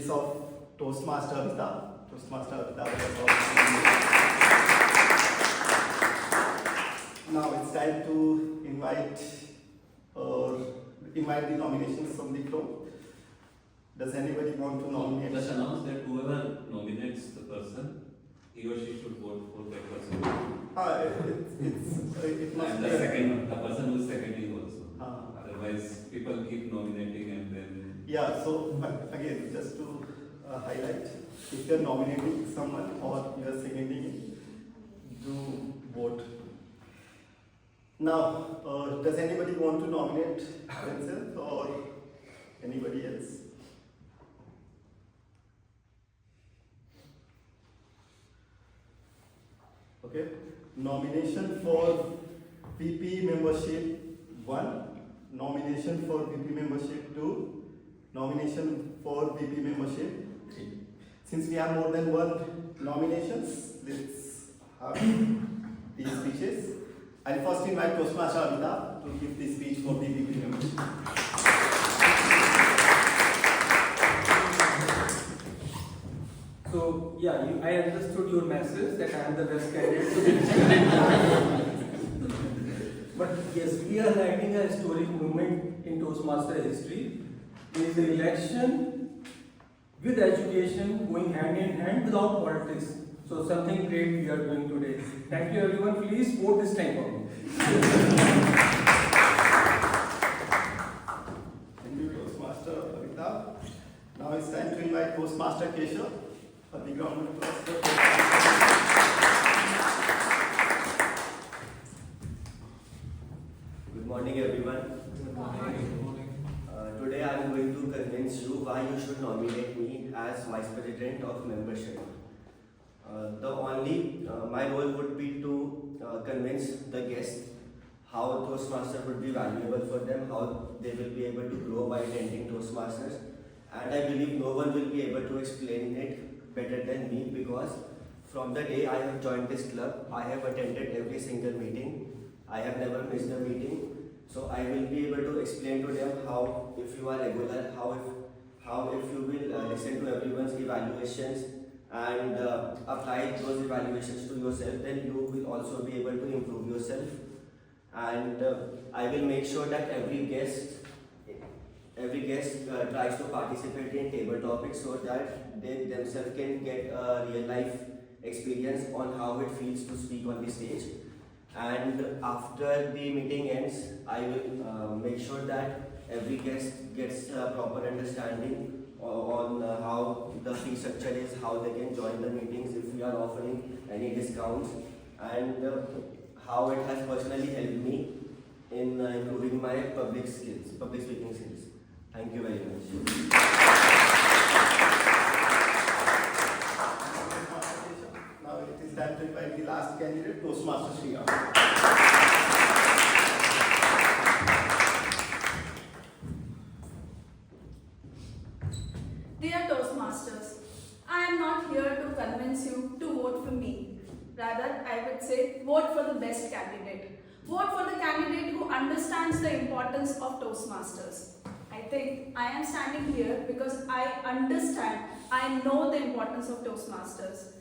D: of Toastmaster Amitabh. Toastmaster Amitabh is also. Now it's time to invite the nominations from the floor. Does anybody want to nominate?
G: Just announce that whoever nominates the person, he or she should vote for that person.
D: It must
G: And
D: be
G: the second, the person who is seconding also.
D: Ah.
G: Otherwise, people keep nominating and then.
D: Yeah, so but again, just to highlight, if you're nominating someone or you're seconding it, do vote. Now, does anybody want to nominate themselves or anybody else? Okay, nomination for VP membership 1, nomination for VP membership 2, nomination for VP membership 3. Since we have more than one nominations, let's have these speeches. I'll first invite Toastmaster Amitabh to give the speech for the VP membership.
L: So, yeah, I understood your message that I am the best candidate to be But yes, we are writing a historic moment in Toastmaster history. There is an election with education going hand in hand without politics. So something great we are doing today. Thank you everyone. Please vote this time for me.
D: Thank you, Toastmaster Amitabh. Now it's time to invite Toastmaster Kesha. A big round of applause.
N: Good morning, everyone.
D: Good morning.
N: Today I am going to convince you why you should nominate me as Vice President of Membership. My role would be to convince the guests how Toastmasters would be valuable for them, how they will be able to grow by attending Toastmasters. And I believe no one will be able to explain it better than me, because from the day I have joined this club, I have attended every single meeting. I have never missed a meeting. So I will be able to explain to them how, if you are regular, how if you will listen to everyone's evaluations and apply those evaluations to yourself, then you will also be able to improve yourself. And I will make sure that every guest tries to participate in table topics so that they themselves can get a real life experience on how it feels to speak on the stage. And after the meeting ends, I will make sure that every guest gets a proper understanding on how the fee structure is, how they can join the meetings, if we are offering any discounts, and how it has personally helped me in improving my public speaking skills. Thank you very much.
D: Now it is time to invite the last candidate, Toastmaster Shriya.
A: Dear Toastmasters, I am not here to convince you to vote for me. Rather, I would say vote for the best candidate. Vote for the candidate who understands the importance of Toastmasters. I I think I am standing here because I understand, I know the importance of Toastmasters.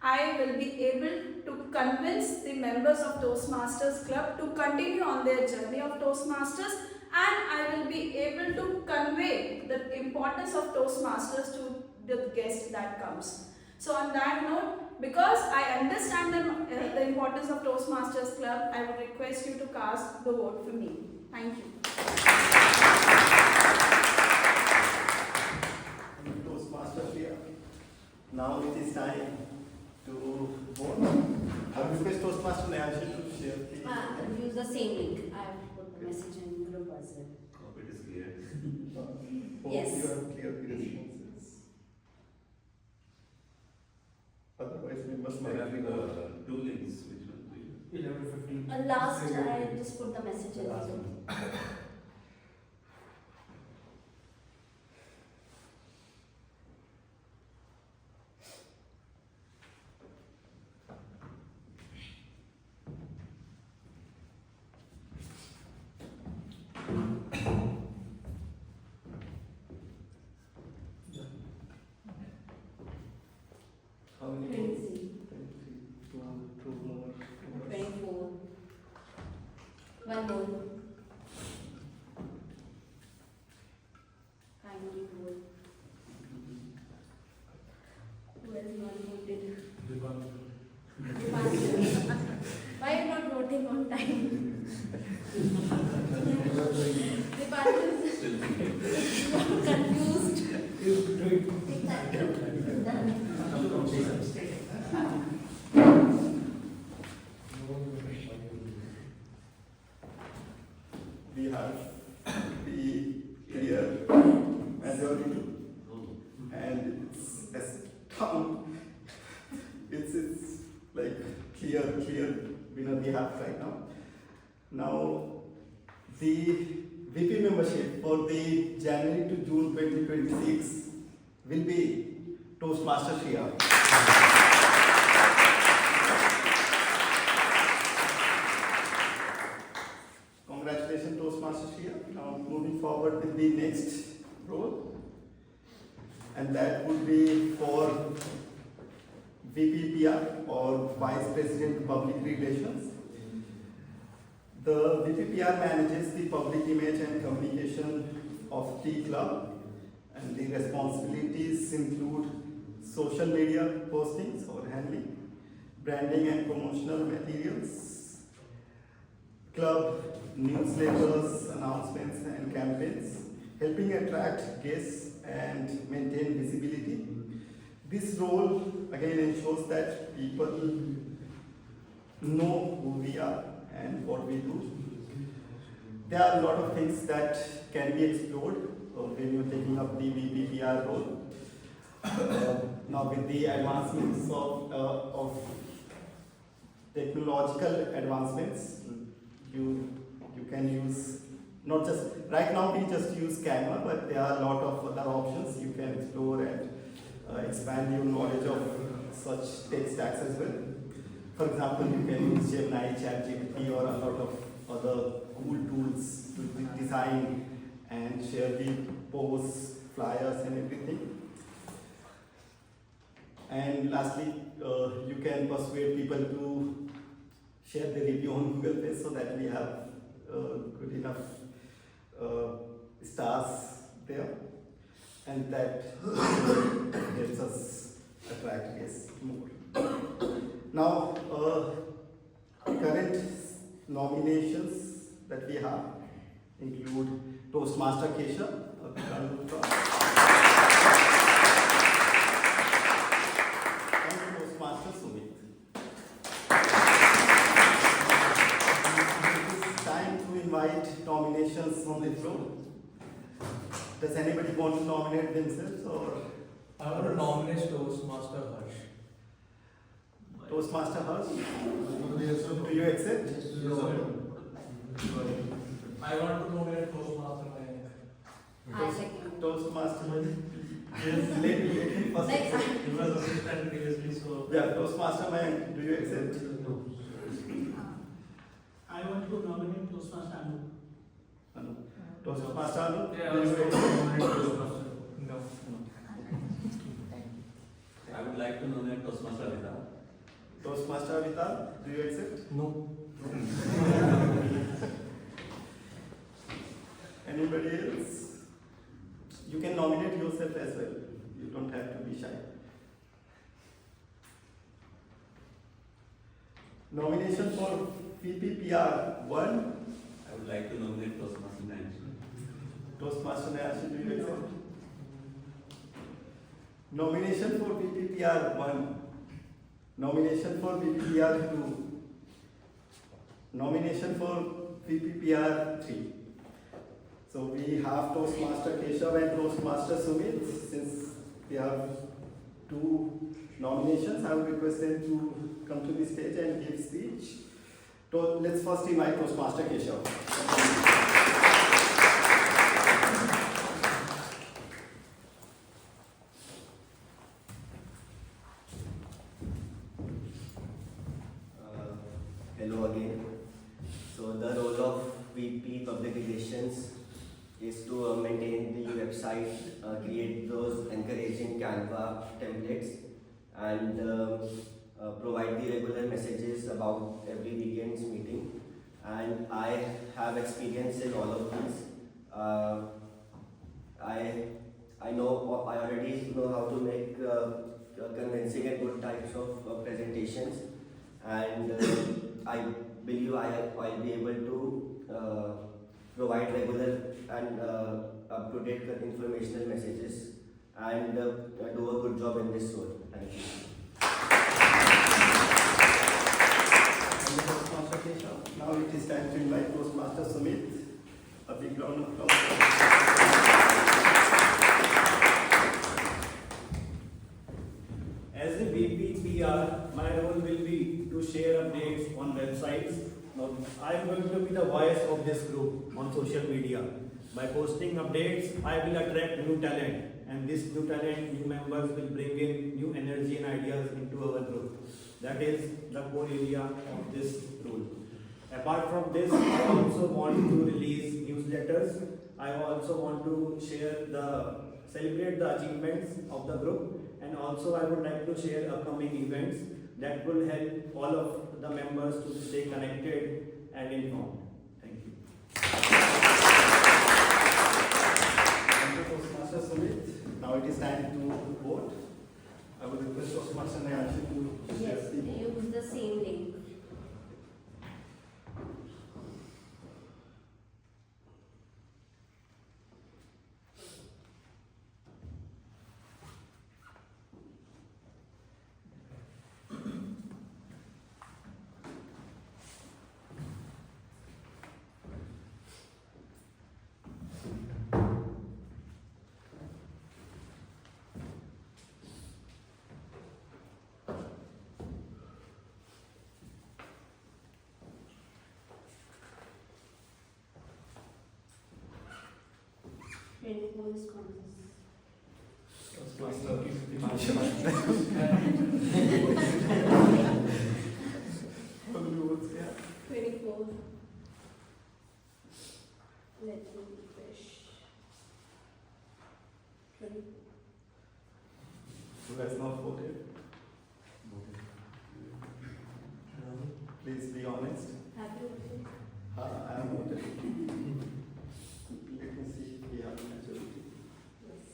A: I will be able to convince the members of Toastmasters Club to continue on their journey of Toastmasters, and I will be able to convey the importance of Toastmasters to the guest that comes. So on that note, because I understand the importance of Toastmasters Club, I would request you to cast the vote for me. Thank you.
D: Toastmasters here. Now it is time to vote. I will request Toastmaster Nehanshi to share the
B: Use the same link. I have put the message in group as well.
G: Hope it is clear.
D: Hope
B: Yes.
D: you have clear the responses. Otherwise, we must
G: There are
D: not.
G: two links. Which one do you?
H: 11 to 15.
B: Last, I just put the message in as well.
D: How many?
B: 23,
D: 2 more.
B: 24. One more. Kindly vote. Who has not voted? Why are you not voting on time? Department is confused. Take that. Done.
D: We have the clear majority, and it's town. It's like clear winner we have right now. Now the VP membership for the January to June 2026 will be Toastmaster Shriya. Congratulations, Toastmaster Shriya. Now moving forward with the next role, and that would be for VPPR or Vice President Public Relations. The VPPR manages the public image and communication of the club, and the responsibilities include social media postings or handling, branding and promotional materials, club newsletters, announcements and campaigns, helping attract guests and maintain visibility. This role again ensures that people know who we are and what we do. There are a lot of things that can be explored when you're taking up the VPPR role. Now with the advancements of technological advancements, you can use, not just, right now we just use Canva, but there are a lot of other options you can explore and expand your knowledge of such tech stacks as well. For example, you can use Gemini, ChatGPT or a lot of other cool tools to design and share the posts, flyers and everything. And lastly, you can persuade people to share the review on Google Play so that we have good enough stars there, and that helps us attract guests more. Now, current nominations that we have include Toastmaster Kesha, and Toastmaster Sumit. It's time to invite nominations on the floor. Does anybody want to nominate themselves, or?
H: I want to nominate Toastmaster Harsh.
D: Toastmaster Harsh? Do you accept?
H: I want to nominate Toastmaster Mayank.
B: I second.
D: Toastmaster Mayank. Let him first
B: Like,
D: accept.
J: He was assistant previously, so
D: Yeah, Toastmaster Mayank, do you accept?
J: I want to nominate Toastmaster Anu.
D: Anu. Toastmaster Anup?
J: Yeah,
D: Will you
J: also
D: accept?
J: Toastmaster.
H: No.
G: I would like to nominate Toastmaster Avita.
D: Toastmaster Avital, do you accept?
H: No.
D: Anybody else? You can nominate yourself as well. You don't have to be shy. Nomination for PPPR 1.
G: I would like to nominate Toastmaster Nancy.
D: Toastmaster Nancy, do you accept? Nomination for PPPR 1. Nomination for PPPR 2. Nomination for PPPR 3. So we have Toastmaster Keshav and Toastmaster Sumit. Since we have 2 nominations, I would request them to come to the stage and give speech. Let's first invite Toastmaster Keshav.
N: Hello again. So the role of VP Public Relations is to maintain the website, create those encouraging Canva templates, and provide the regular messages about every weekend's meeting. And I have experience in all of these. I already know how to make convincing and good types of presentations, and I believe I'll be able to provide regular and up-to-date informational messages and do a good job in this role. Thank you.
D: Thank you, Toastmaster Keshav. Now it is time to invite Toastmaster Sumit. A big round of applause.
M: As a VP PR, my role will be to share updates on websites. Now, I am going to be the voice of this group on social media. By posting updates, I will attract new talent, and this new talent, new members will bring in new energy and ideas into our group. That is the core area of this role. Apart from this, I also want to release newsletters. I also want to celebrate the achievements of the group, and also I would like to share upcoming events that will help all of the members to stay connected and informed. Thank you.
D: Thank you, Toastmaster Sumit. Now it is time to vote. I would request Toastmaster Nayanshi to share
B: Yes,
D: the vote.
B: use the same link.
D: Toastmaster Himanshu. How many votes we have?
B: 24. Let me refresh. 24.
D: Who has not voted? Please be honest.
B: Have you voted?
D: I have voted. Let me see if we have a majority.
B: Yes.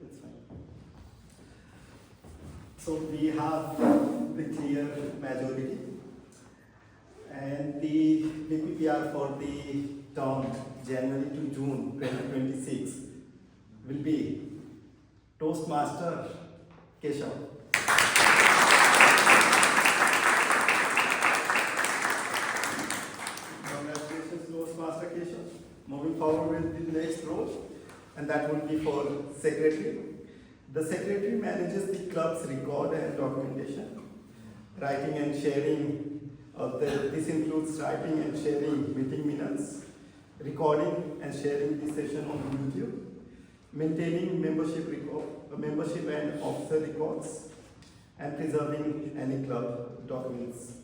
D: It's fine. So we have the clear majority, and the PPPR for the term January to June 2026 will be Toastmaster Keshav. Congratulations, Toastmaster Keshav. Moving forward with the next role, and that will be for secretary. The secretary manages the club's record and documentation, writing and sharing. This includes writing and sharing meeting minutes, recording and sharing the session on YouTube, maintaining membership and officer records, and preserving any club documents.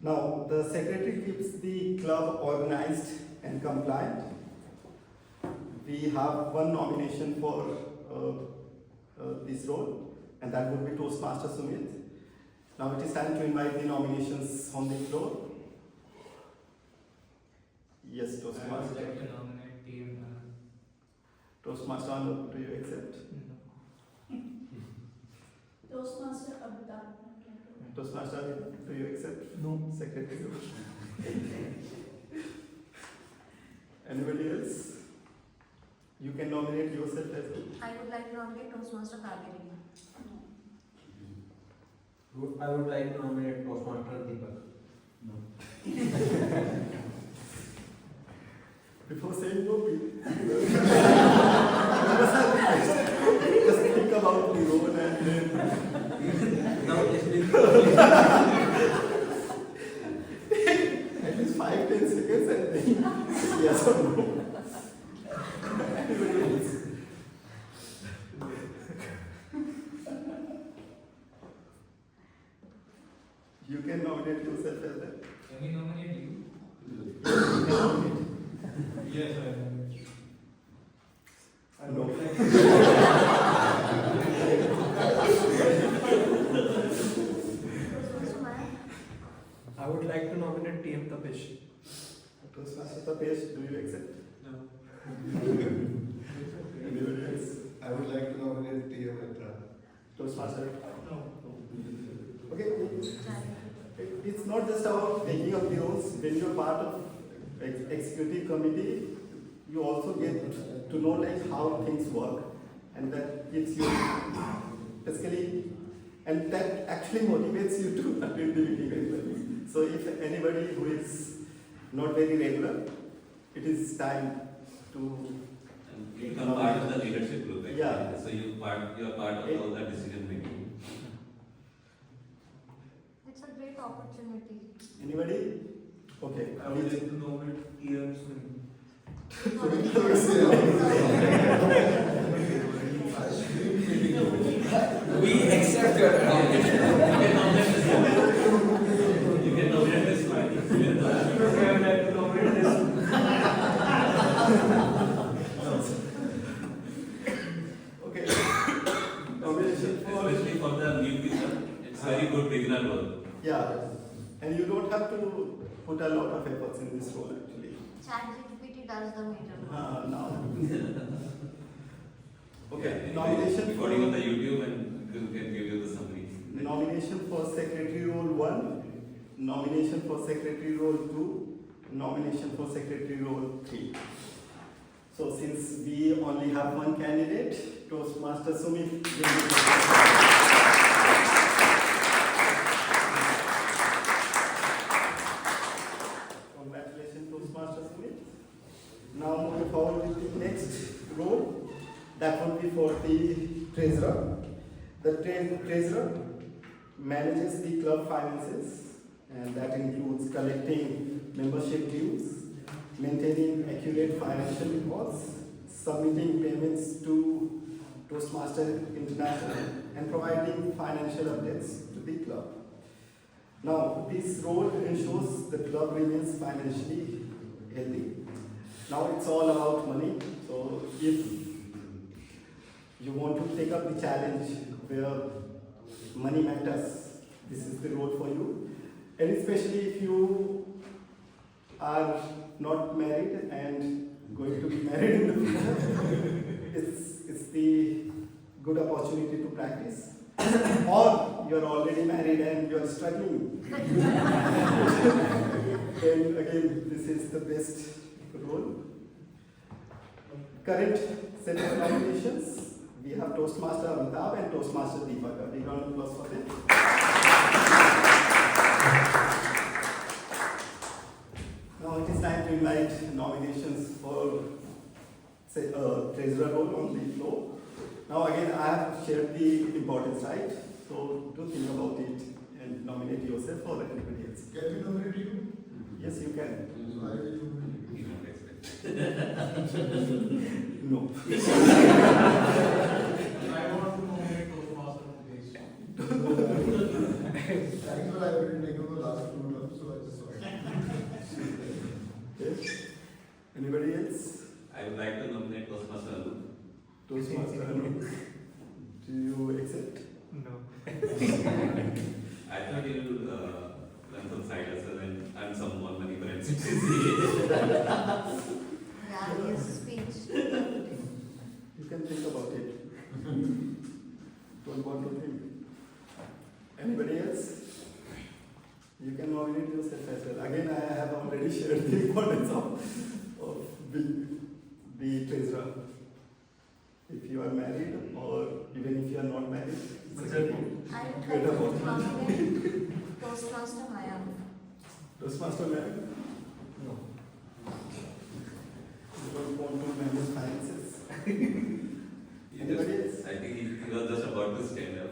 D: Now, the secretary keeps the club organized and compliant. We have one nomination for this role, and that would be Toastmaster Sumit. Now it is time to invite the nominations on the floor. Yes,
H: I would
D: Toastmaster.
H: like to nominate team.
D: Toastmaster Anup, do you accept?
E: Toastmaster Abhitam.
D: Toastmaster, do you accept? No. Secretary? Anybody else? You can nominate yourself as well.
I: I would like to nominate Toastmaster Kaveri.
F: I would like to nominate Toastmaster Deepak.
D: Before saying no, just think about the role and then
F: Now listening.
D: at least 5-10 seconds and then say yes or no. Anybody else? You can nominate yourself as well.
H: Can we nominate you?
D: Yes, you can nominate.
H: Yes, I am.
D: No.
L: I would like to nominate TM Tapesh.
D: Toastmaster Tapesh, do you accept?
L: No.
D: Anybody else?
K: I would like to nominate Tia Mitra.
D: Toastmaster?
J: No.
D: Okay. It's not just about taking up the roles. When you're part of executive committee, you also get to know like how things work, and that gives you basically, and that actually motivates you to attend the meeting as well. So if anybody who is not very regular, it is time to
G: And you become part of the leadership group. Actually.
D: Yeah.
G: So you are part of all the decision making.
I: It's a great opportunity.
D: anybody. Okay.
L: I would like to nominate Ian Swing.
F: We accept your nomination.
G: You can nominate this one. You can nominate this one.
L: I would like to nominate this.
D: Okay. Nomination for
G: Especially for the new people, it's very good beginner role.
D: yeah, and you don't have to put a lot of efforts in this role actually.
I: ChatGPT does the major work.
D: Now. Okay.
G: Yeah,
D: Nomination
G: recording on the
D: for
G: YouTube and we can give you the summary.
D: nomination for secretary role 1, nomination for secretary role 2, nomination for secretary role 3. So since we only have one candidate, Toastmaster Sumit will be Congratulations, Toastmaster Sumit. Now moving forward with the next role, that would be for the treasurer. The treasurer manages the club finances, and that includes collecting membership dues, maintaining accurate financial records, submitting payments to Toastmaster International, and providing financial updates to the club. Now, this role ensures the club remains financially healthy. Now it's all about money. So if you want to take up the challenge where money matters, this is the role for you. And especially if you are not married and going to be married in the future, it's the good opportunity to practice. Or you're already married and you're struggling. Then again, this is the best role. Current set of nominations, we have Toastmaster Amitabh and Toastmaster Deepak. A big round of applause for them. Now it is time to invite nominations for treasurer role on the floor. Now again, I have shared the importance, right? So do think about it and nominate yourself or anybody else.
K: Can we nominate you?
D: Yes, you can.
K: So I will nominate
G: You don't expect.
D: No.
J: I want to nominate Toastmaster Mukesh.
K: Thanks, but I will take over the last 2 terms, so I
D: Yes. Anybody else?
G: I would like to nominate Toastmaster Anu.
D: Toastmaster Anu. Do you accept?
H: No.
G: I thought you'll learn some side hustle and earn some more money for NCTC.
I: Yeah, his speech.
D: You can think about it. Don't want to think. Anybody else? You can nominate yourself as well. Again, I have already shared the importance of the treasurer. If you are married or even if you are not married, it's a
I: I would like to nominate Toastmaster Maya.
D: Toastmaster married?
H: No.
D: You don't want to manage finances. Anybody else?
G: I think he was just about to stand up.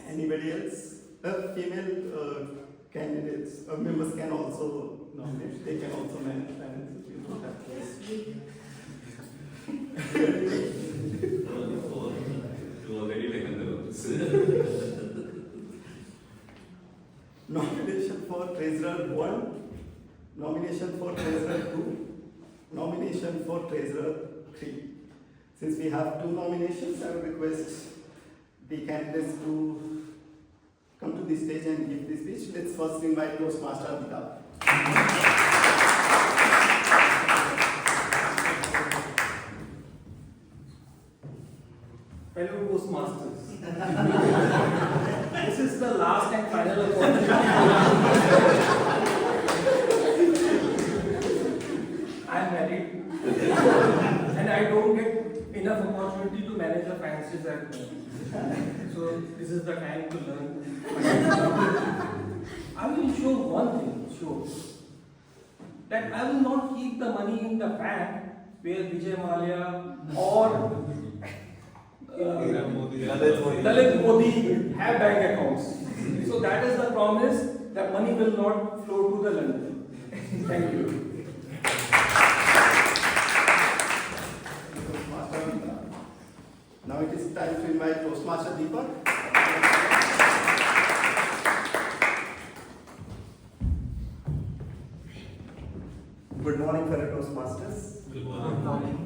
D: Anybody else? Female candidates or members can also nominate. They can also manage finances. You don't have to.
G: Only four. You already taken the roles.
D: Nomination for Treasurer 1, nomination for Treasurer 2, nomination for Treasurer 3. Since we have 2 nominations, I would request the candidates to come to the stage and give the speech. Let's first invite Toastmaster Amitabh.
L: Fellow Toastmasters, this is the last and final opportunity. I am married and I don't get enough opportunity to manage the finances at home. So this is the time to learn. I will show one thing, that I will not keep the money in the bank where Vijay Mallya or Dalit Modi have bank accounts. So that is the promise that money will not flow to the London. Thank you.
D: Toastmaster Amitabh. Now it is time to invite Toastmaster Deepak.
O: Good morning, fellow Toastmasters.
G: Good morning.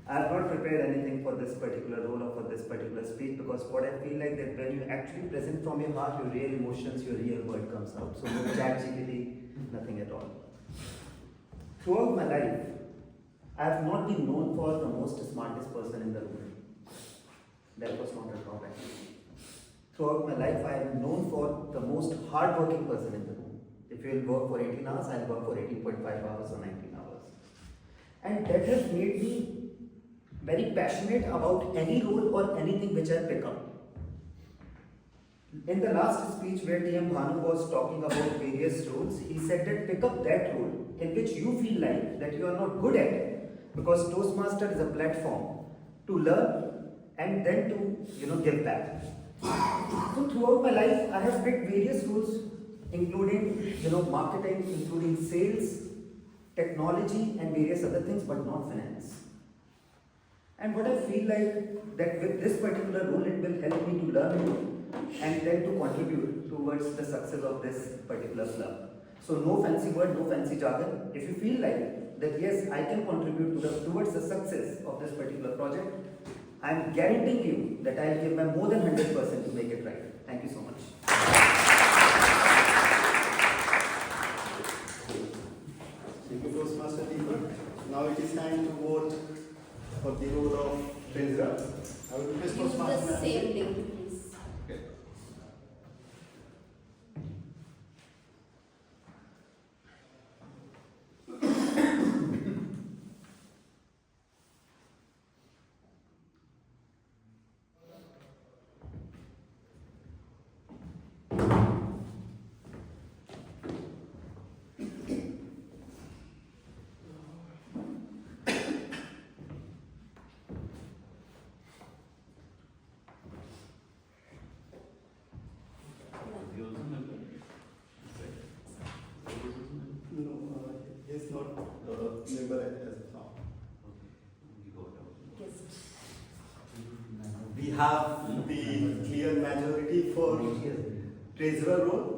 O: I have not prepared anything for this particular role or for this particular speech because what I feel like that when you actually present from your heart, your real emotions, your real word comes out. So no chat GPT, nothing at all. Throughout my life, I have not been known for the most smartest person in the room. That was not a drawback. Throughout my life, I am known for the most hardworking person in the room. If you will work for 18 hours, I will work for 18.5 hours or 19 hours. And that has made me very passionate about any role or anything which I pick up. In the last speech where TM Bhanu was talking about various roles, he said that pick up that role in which you feel like that you are not good at it, because Toastmaster is a platform to learn and then to give back. So throughout my life, I have picked various roles, including marketing, including sales, technology, and various other things, but not finance. And what I feel like that with this particular role, it will help me to learn and then to contribute towards the success of this particular club. So no fancy word, no fancy jargon. If you feel like that yes, I can contribute towards the success of this particular project, I am guaranteeing you that I will give my more than 100% to make it right. Thank you so much.
D: Thank you, Toastmaster Deepak. Now it is time to vote for the role of treasurer. I would request
B: Use
D: Toastmaster.
B: the same link, please.
D: Okay.
G: You also member?
D: No, he is not member as of now.
G: You got out.
B: Yes.
D: We have the clear majority for treasurer role.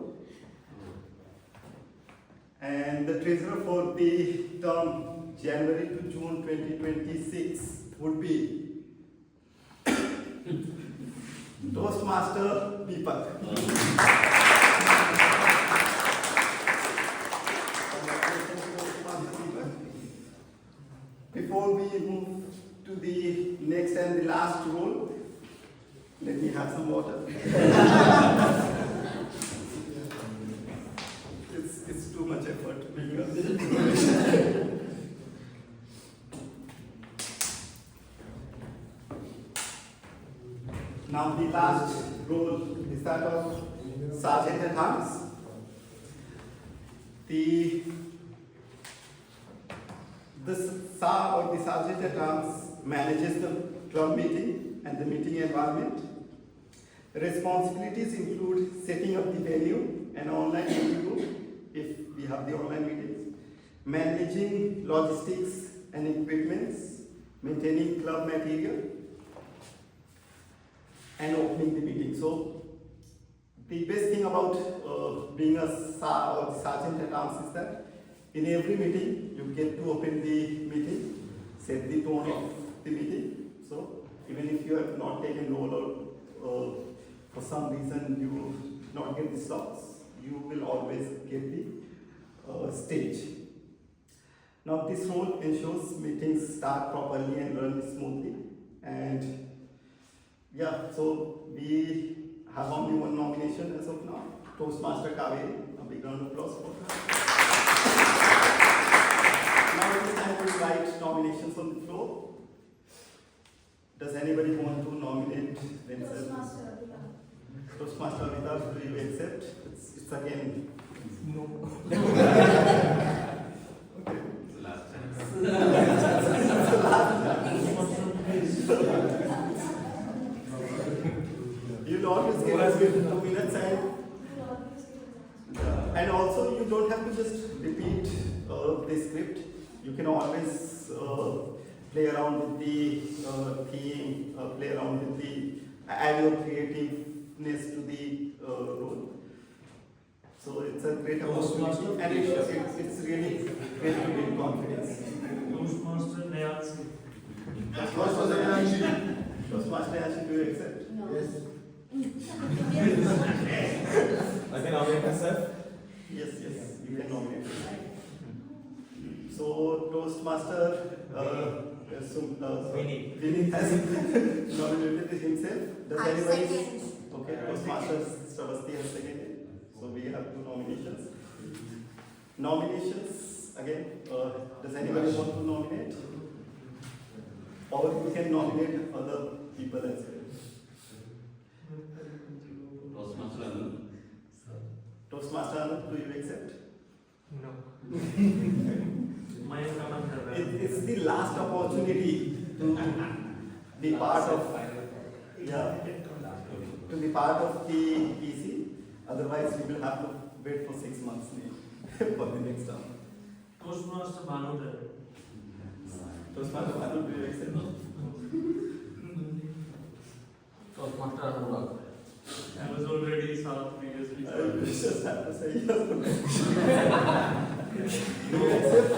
D: And the treasurer for the term January to June 2026 would be Toastmaster Deepak. Before we move to the next and the last role, let me have some water. It's too much effort because now the last role is that of Sergeant at Arms. The SAR or the Sergeant at Arms manages the club meeting and the meeting environment. Responsibilities include setting up the venue and online meeting room if we have the online meetings, managing logistics and equipments, maintaining club material, and opening the meeting. So the best thing about being a SAR or Sergeant at Arms is that in every meeting you get to open the meeting, set the tone of the meeting. So even if you have not taken role or for some reason you not get the slots, you will always get the stage. Now this role ensures meetings start properly and run smoothly. And yeah, so we have only one nomination as of now, Toastmaster Kaveri. A big round of applause for her. Now it is time to invite nominations on the floor. Does anybody want to nominate themselves? Toastmaster Amitabh, do you accept? It's again no. Okay.
G: It's the last chance.
D: It's the last chance. You'll always get us with 2 minutes and also you don't have to just repeat the script. You can always play around with the theme, play around with the add your creativeness to the role. So it's a great opportunity and it's really great to build confidence.
J: Toastmaster Nayatsi.
D: Toastmaster Nayatsi, do you accept?
I: No.
K: Yes.
C: I can nominate myself.
D: Yes, you can nominate. So Toastmaster Vinny has nominated himself. Does anybody? Okay, Toastmaster Stravasti has seconded. So we have 2 nominations. Nominations again. Does anybody want to nominate? Or you can nominate other people as well.
G: Toastmaster Anand.
D: Toastmaster Anand, do you accept?
J: No.
D: It's the last opportunity to be part of to be part of the PC. Otherwise, we will have to wait for 6 months for the next term.
J: Toastmaster Bhanodar.
D: Toastmaster Bhanu, do you accept?
H: Toastmaster Anurag.
J: I was already South previously.
D: You just have to say yes. Do you accept?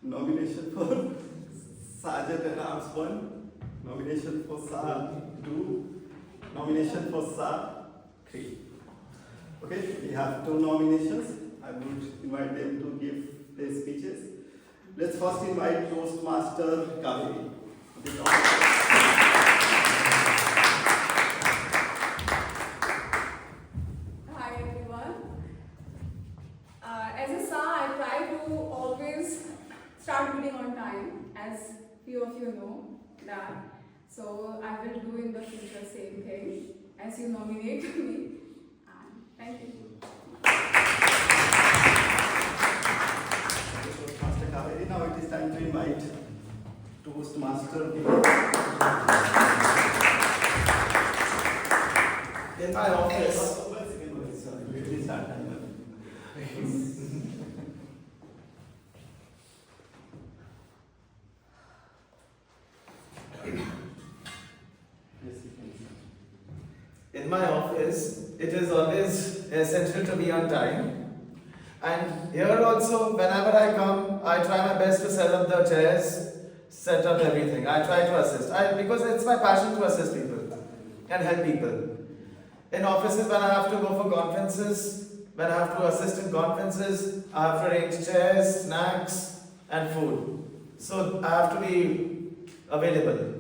D: Nomination for Sergeant at Arms 1, nomination for SAR 2, nomination for SAR 3. Okay, we have 2 nominations. I would invite them to give their speeches. Let's first invite Toastmaster Kaveri.
A: Hi everyone. As a SAR, I try to always start meeting on time, as few of you know that. So I will do in the future same thing as you nominate me. And thank you.
D: Toastmaster Kaveri. Now it is time to invite Toastmaster
C: In my office.
D: Please start.
P: in my office, it is always essential to be on time. And here also, whenever I come, I try my best to set up the chairs, set up everything. I try to assist. Because it's my passion to assist people and help people. In offices, when I have to go for conferences, when I have to assist in conferences, I have to arrange chairs, snacks, and food. So I have to be available.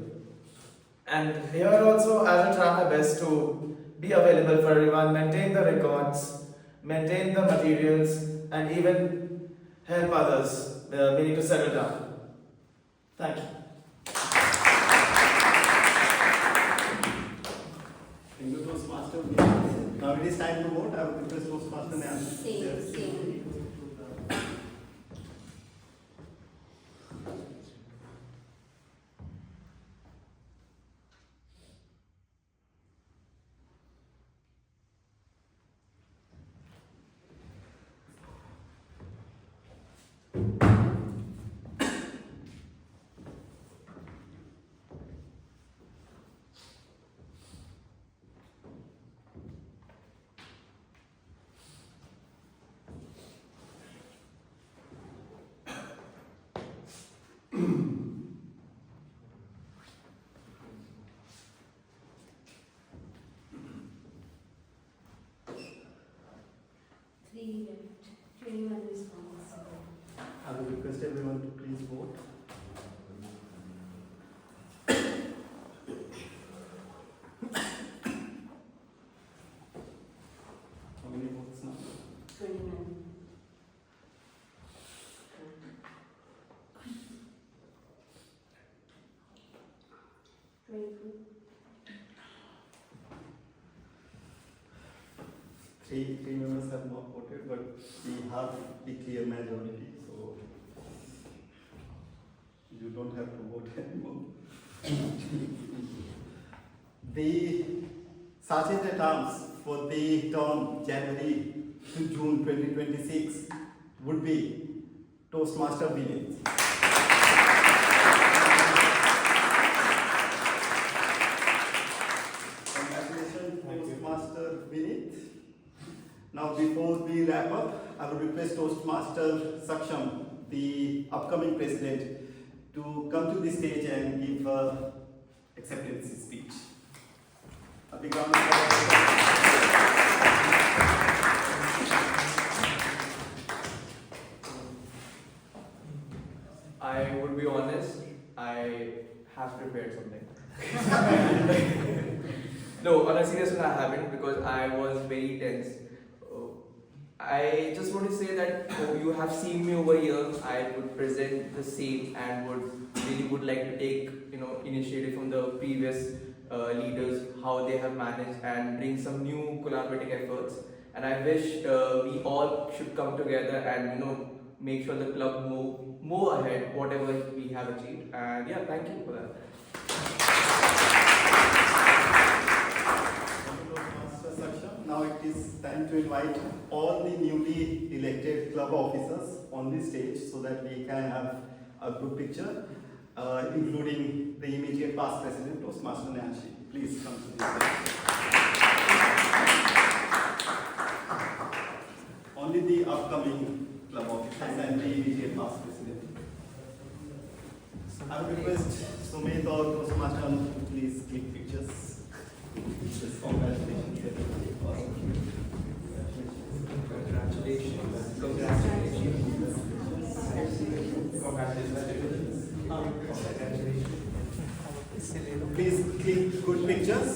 P: And here also, I will try my best to be available for everyone, maintain the records, maintain the materials, and even help others. We need to settle down. Thank you.
D: Thank you, Toastmaster. Now it is time to vote. I will request Toastmaster Nancy.
B: Same.
D: I will request everyone to please vote. How many votes now?
B: 29.
D: Three members have not voted, but we have the clear majority, so you don't have to vote anymore. The sachet terms for the term January to June 2026 would be Toastmaster Vinith. Congratulations, Toastmaster Vinith. Now, before we wrap up, I would request Toastmaster Saksham, the upcoming president, to come to the stage and give an acceptance speech. A big round of applause.
C: I would be honest, I have prepared something. No, on a serious note, I haven't, because I was very tense. I just want to say that you have seen me over here. I would present the same and would like to take initiative from the previous leaders, how they have managed, and bring some new collaborating efforts. And I wish we all should come together and make sure the club move ahead, whatever we have achieved. And yeah, thank you for that.
D: Now it is time to invite all the newly elected club officers on the stage so that we can have a good picture, including the immediate past president, Toastmaster Nancy. Please come to the stage. Only the upcoming club officers and the immediate past president. I would request Sumit or Toastmaster to please click pictures. Congratulations, everybody.
C: Congratulations.
D: Please click good pictures.